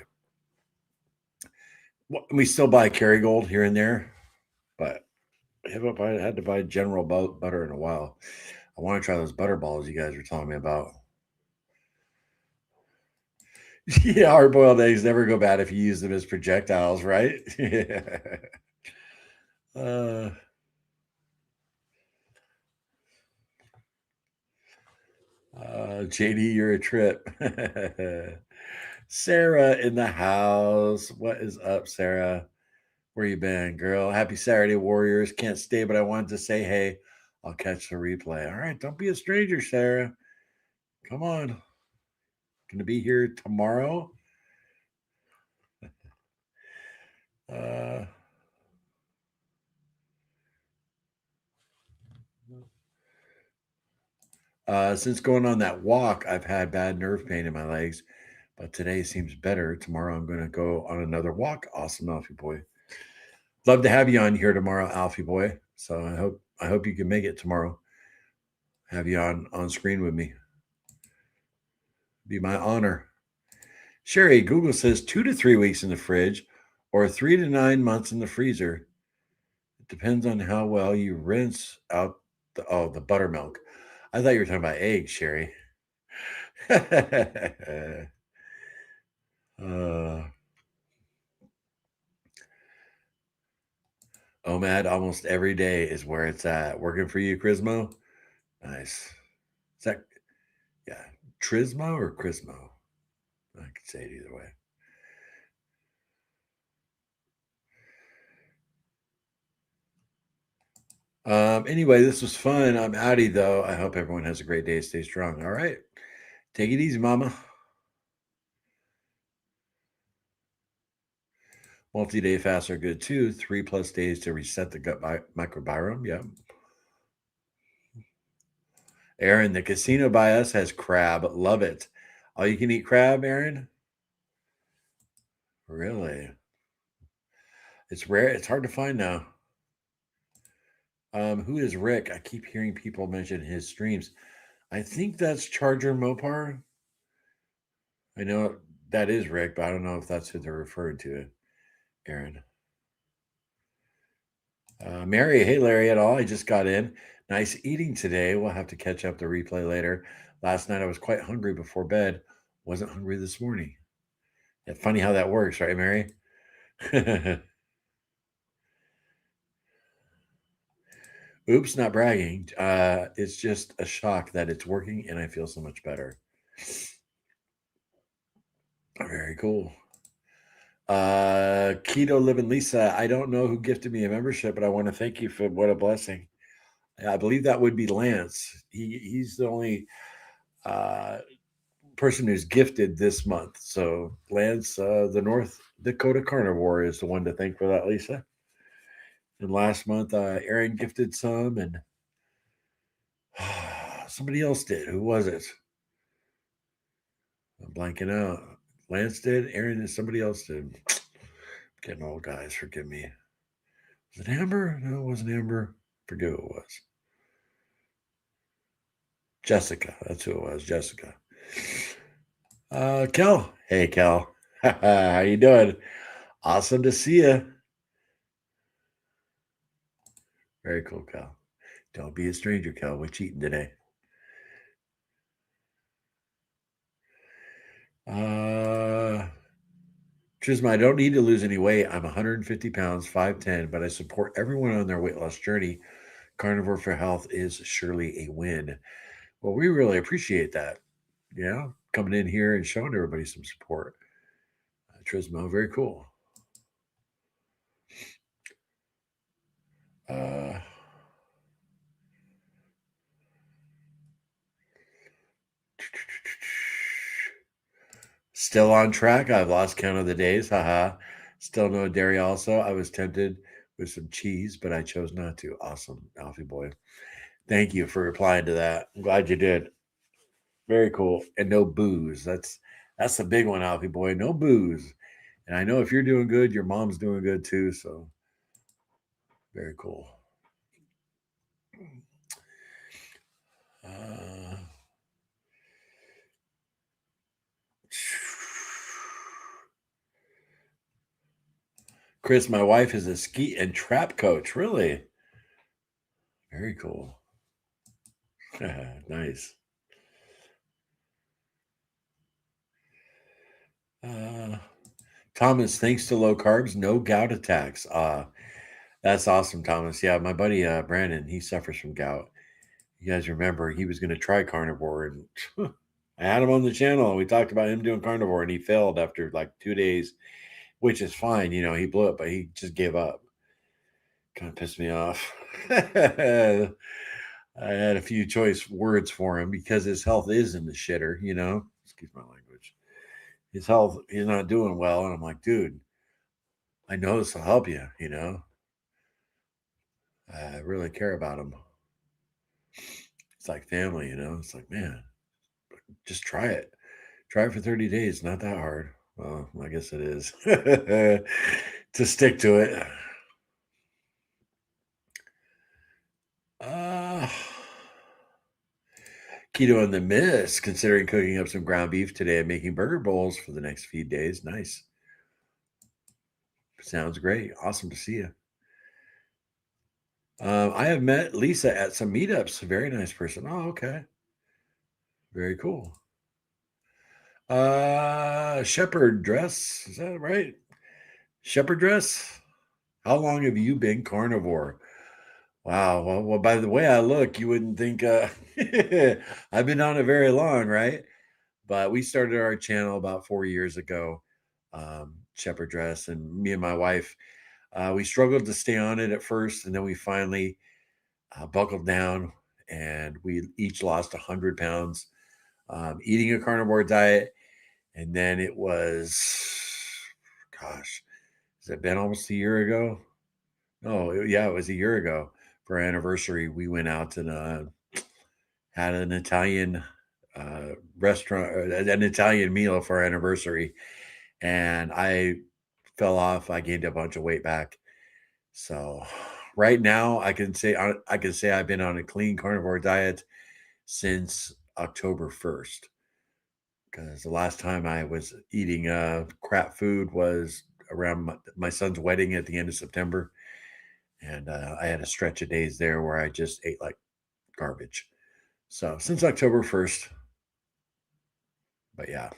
we still buy Kerrygold here and there, but we haven't had to buy General butter in a while. I want to try those butter balls you guys were telling me about. Yeah, hard boiled eggs never go bad if you use them as projectiles, right? uh, JD, you're a trip. Sarah in the house. What is up, Sarah? Where you been, girl? Happy Saturday, Warriors. Can't stay, but I wanted to say hey. I'll catch the replay. All right, don't be a stranger, Sarah. Come on. Gonna be here tomorrow. Uh, since going on that walk, I've had bad nerve pain in my legs, but today seems better. Tomorrow I'm gonna go on another walk. Awesome, Alfie boy. Love to have you on here tomorrow, Alfie boy. So I hope you can make it tomorrow. Have you on screen with me. Be my honor. Sherry, Google says 2 to 3 weeks in the fridge or 3 to 9 months in the freezer. It depends on how well you rinse out the buttermilk. I thought you were talking about eggs, Sherry. OMAD almost every day is where it's at. Working for you, Crismo? Nice. Is that, yeah. Trismo or Chrismo? I could say it either way. Anyway, this was fun. I'm outie though. I hope everyone has a great day. Stay strong. All right. Take it easy, mama. Multi-day fasts are good too. 3+ days to reset the gut microbiome. Yeah. Aaron, the casino by us has crab. Love it. All you can eat crab, Aaron? Really? It's rare. It's hard to find now. Who is Rick? I keep hearing people mention his streams. I think that's Charger Mopar. I know that is Rick, but I don't know if that's who they're referring to, Aaron. Mary, hey Larry at all. I just got in. Nice eating today. We'll have to catch up the replay later. Last night I was quite hungry before bed. Wasn't hungry this morning. Yeah, funny how that works, right, Mary? Oops, not bragging. It's just a shock that it's working and I feel so much better. Very cool. Keto Living Lisa, I don't know who gifted me a membership, but I want to thank you for what a blessing. I believe that would be Lance. He's the only person who's gifted this month. So Lance, the North Dakota Carnivore, is the one to thank for that, Lisa. And last month, Aaron gifted some, and somebody else did. Who was it? I'm blanking out. Lance did. Aaron and somebody else did. Getting old, guys. Forgive me. Was it Amber? No, it wasn't Amber. Forget who it was. Jessica. That's who it was. Jessica. Kel. Hey, Kel. How you doing? Awesome to see you. Very cool, Kel. Don't be a stranger, Kel. We're cheating today. Trisma, I don't need to lose any weight. I'm 150 pounds, 5'10", but I support everyone on their weight loss journey. Carnivore for Health is surely a win. Well, we really appreciate that. Yeah, coming in here and showing everybody some support. Trismo, very cool. Still on track. I've lost count of the days. Haha. Still no dairy also. I was tempted with some cheese, but I chose not to. Awesome, Alfie boy. Thank you for replying to that. I'm glad you did. Very cool. And no booze. That's the big one, Alfie boy. No booze. And I know if you're doing good, your mom's doing good too. So very cool. Chris, my wife is a ski and trap coach. Really? Very cool. Nice. Thomas, thanks to low carbs, no gout attacks. That's awesome, Thomas. Yeah, my buddy Brandon, he suffers from gout. You guys remember he was going to try carnivore, and I had him on the channel, and we talked about him doing carnivore, and he failed after like 2 days, which is fine. You know, he blew it, but he just gave up. Kind of pissed me off. I had a few choice words for him because his health is in the shitter, you know. Excuse my language. His health, he's not doing well. And I'm like, dude, I know this will help you, you know. I really care about him. It's like family, you know. It's like, man, just try it. Try it for 30 days. Not that hard. Well, I guess it is to stick to it. Keto in the mist, considering cooking up some ground beef today and making burger bowls for the next few days. Nice. Sounds great. Awesome to see you. I have met Lisa at some meetups. A very nice person. Oh, okay. Very cool. Shepherd dress. Is that right? Shepherd dress? How long have you been carnivore? Wow. Well, by the way I look, you wouldn't think I've been on it very long, right? But we started our channel about 4 years ago, Shepherd Dress, and me and my wife, we struggled to stay on it at first, and then we finally buckled down, and we each lost 100 pounds eating a carnivore diet. And then it was, gosh, has it been almost a year ago? No, yeah, it was a year ago for our anniversary. We went out and had an Italian restaurant, an Italian meal for our anniversary, and I fell off. I gained a bunch of weight back. So right now, I can say I've been on a clean carnivore diet since October 1st, because the last time I was eating crap food was around my son's wedding at the end of September, and I had a stretch of days there where I just ate like garbage. So since October 1st, but yeah.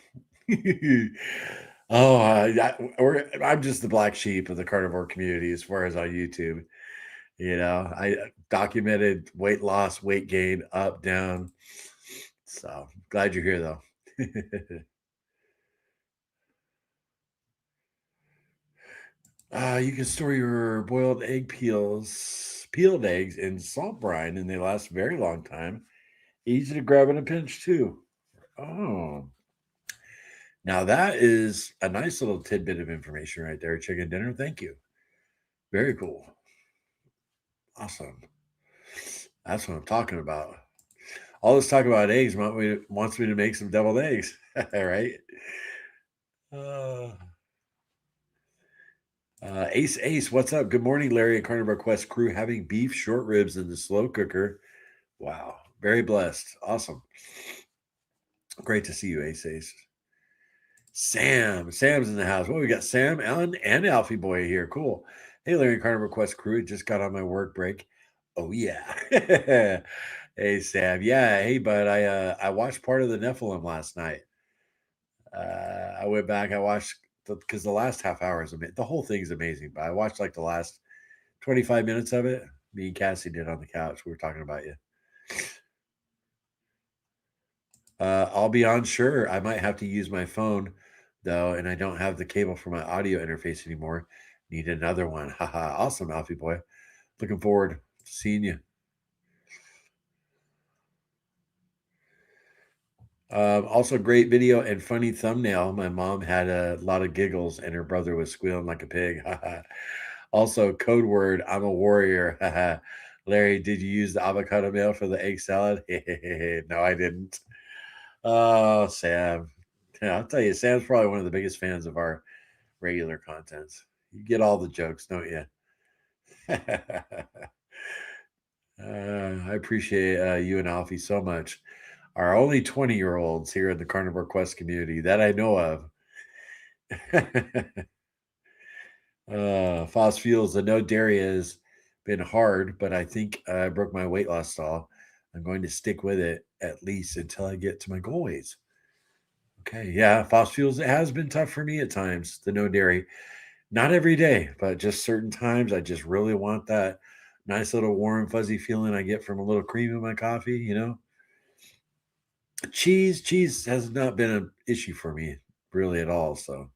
Oh, I'm just the black sheep of the carnivore community as far as on YouTube. I documented weight loss, weight gain, up, down. So glad you're here though. You can store your boiled egg peeled eggs in salt brine, and they last a very long time. Easy to grab in a pinch too. Oh, now that is a nice little tidbit of information right there, chicken dinner. Thank you. Very cool. Awesome. That's what I'm talking about. All this talk about eggs wants me to make some deviled eggs. Right? Uh, Ace, what's up? Good morning, Larry and Carnivore Quest crew. Having beef short ribs in the slow cooker. Wow. Very blessed. Awesome. Great to see you, Ace. Sam's in the house. Well, we got Sam, Alan, and Alfie Boy here. Cool. Hey, Larry and Carnivore Quest crew. Just got on my work break. Oh yeah. Hey Sam. Yeah. Hey, bud. I watched part of the Nephilim last night. I went back. I watched because the last half hour is amazing. The whole thing's amazing, but I watched like the last 25 minutes of it. Me and Cassie did on the couch. We were talking about you. I'll be on. Sure, I might have to use my phone though, and I don't have the cable for my audio interface anymore. Need another one. Haha. Awesome, Alfie boy. Looking forward to seeing you. Also, great video and funny thumbnail. My mom had a lot of giggles, and her brother was squealing like a pig. Also, code word: I'm a warrior. Larry, did you use the avocado mayo for the egg salad? No, I didn't. Oh, Sam. Yeah, I'll tell you, Sam's probably one of the biggest fans of our regular contents. You get all the jokes, don't you? I appreciate you and Alfie so much. Our only 20-year-olds here in the Carnivore Quest community that I know of. Foss Fuels, the no dairy has been hard, but I think I broke my weight loss stall. I'm going to stick with it at least until I get to my goal weights. Okay, yeah, Foss Fuels, it has been tough for me at times, the no dairy. Not every day, but just certain times I just really want that nice little warm, fuzzy feeling I get from a little cream in my coffee. Cheese has not been an issue for me really at all. So,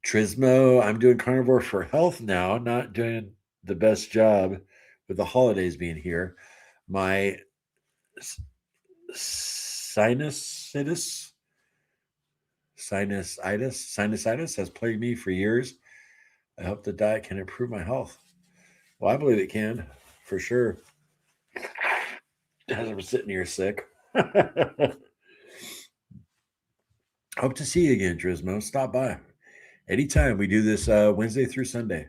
Trismo, I'm doing carnivore for health now, not doing the best job with the holidays being here. My sinusitis sinusitis has plagued me for years. I hope the diet can improve my health. Well, I believe it can, for sure. As I'm sitting here sick. Hope to see you again, Trismo. Stop by anytime. We do this Wednesday through Sunday.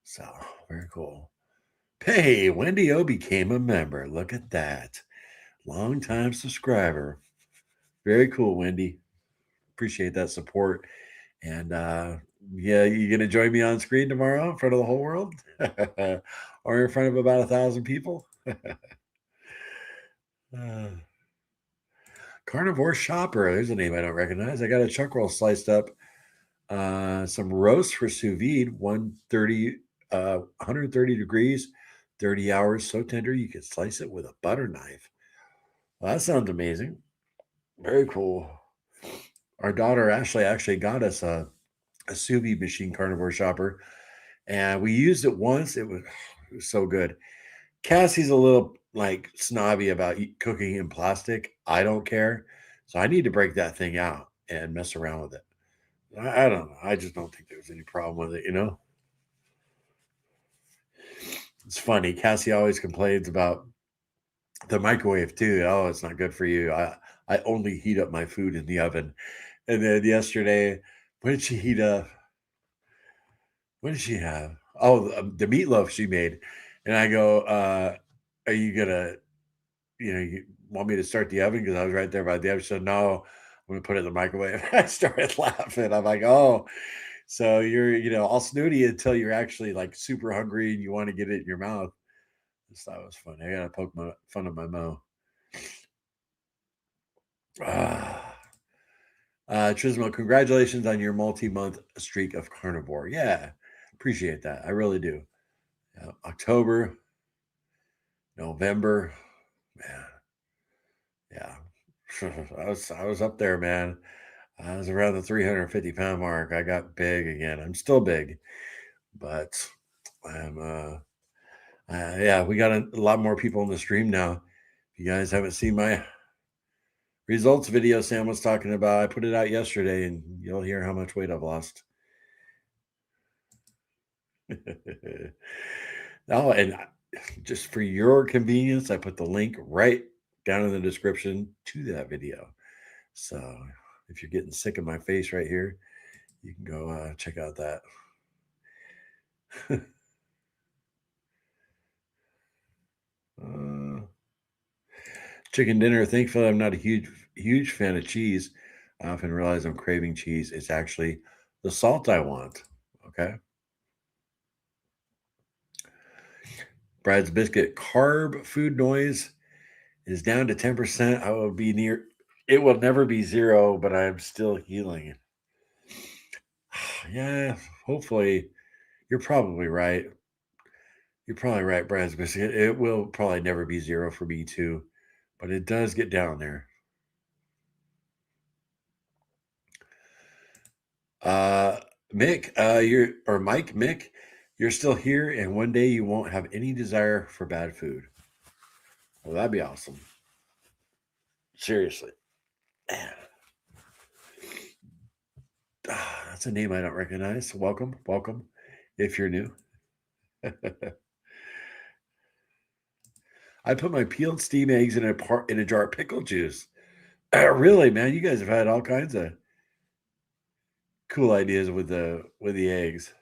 So very cool. Hey, Wendy O became a member. Look at that. Long-time subscriber. Very cool, Wendy. Appreciate that support. And yeah, you gonna join me on screen tomorrow in front of the whole world? Or in front of about 1,000 people? Carnivore Shopper. There's a name I don't recognize. I got a chuck roll sliced up. Some roast for sous vide, 130 degrees, 30 hours, so tender you could slice it with a butter knife. Well, that sounds amazing. Very cool. Our daughter Ashley actually got us a sous vide machine carnivore shopper, and we used it once. It was so good. Cassie's a little like snobby about cooking in plastic. I don't care. So I need to break that thing out and mess around with it. I don't know. I just don't think there's any problem with it, you know? It's funny. Cassie always complains about the microwave too. Oh, it's not good for you. I only heat up my food in the oven. And then yesterday, what did she heat up? What did she have? Oh, the meatloaf she made. And I go, are you gonna, you want me to start the oven? Because I was right there by the oven. She said, no, I'm gonna put it in the microwave. I started laughing. I'm like, oh, so you're, all snooty until you're actually like super hungry and you want to get it in your mouth. I just thought it was funny. I gotta poke fun of my mouth. Ah. Trismo, congratulations on your multi-month streak of carnivore. Yeah, appreciate that. I really do. October, November, man. Yeah, I was up there, man. I was around the 350-pound mark. I got big again. I'm still big, but I'm yeah. We got a lot more people in the stream now. If you guys haven't seen my results video Sam was talking about, I put it out yesterday, and you'll hear how much weight I've lost. Oh, and just for your convenience, I put the link right down in the description to that video. So if you're getting sick of my face right here, you can go check out that. Chicken dinner. Thankfully, I'm not a huge fan of cheese. I often realize I'm craving cheese. It's actually the salt I want. Okay. Brad's biscuit carb food noise is down to 10%. I will be near, it will never be zero, but I'm still healing. Yeah, hopefully. You're probably right. You're probably right, Brad's biscuit. It will probably never be zero for me too, but it does get down there. Uh, Mick, Mick, you're still here, and one day you won't have any desire for bad food. Well, that'd be awesome. Seriously. Man. That's a name I don't recognize. Welcome. If you're new. I put my peeled steam eggs in a jar of pickle juice. Really, man, you guys have had all kinds of cool ideas with the eggs.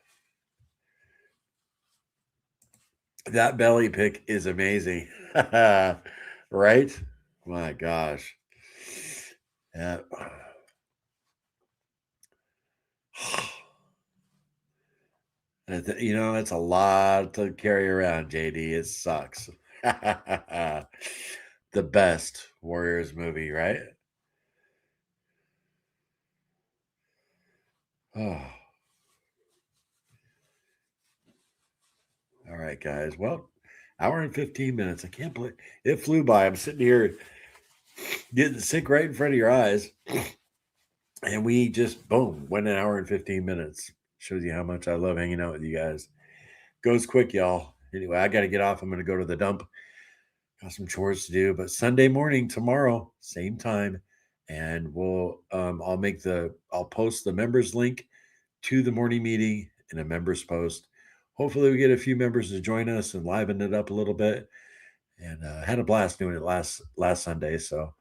That belly pick is amazing. Right? My gosh. Yeah. It's a lot to carry around, JD. It sucks. The best Warriors movie, right? Oh. All right, guys. Well, hour and 15 minutes. I can't believe it flew by. I'm sitting here getting sick right in front of your eyes. And we just, boom, went an hour and 15 minutes. Shows you how much I love hanging out with you guys. Goes quick, y'all. Anyway, I got to get off. I'm going to go to the dump. Got some chores to do. But Sunday morning, tomorrow, same time. And I'll post the members link to the morning meeting in a members post. Hopefully we get a few members to join us and liven it up a little bit. And had a blast doing it last Sunday. So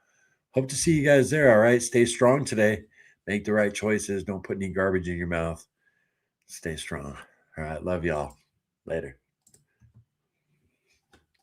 hope to see you guys there. All right. Stay strong today. Make the right choices. Don't put any garbage in your mouth. Stay strong. All right. Love y'all. Later.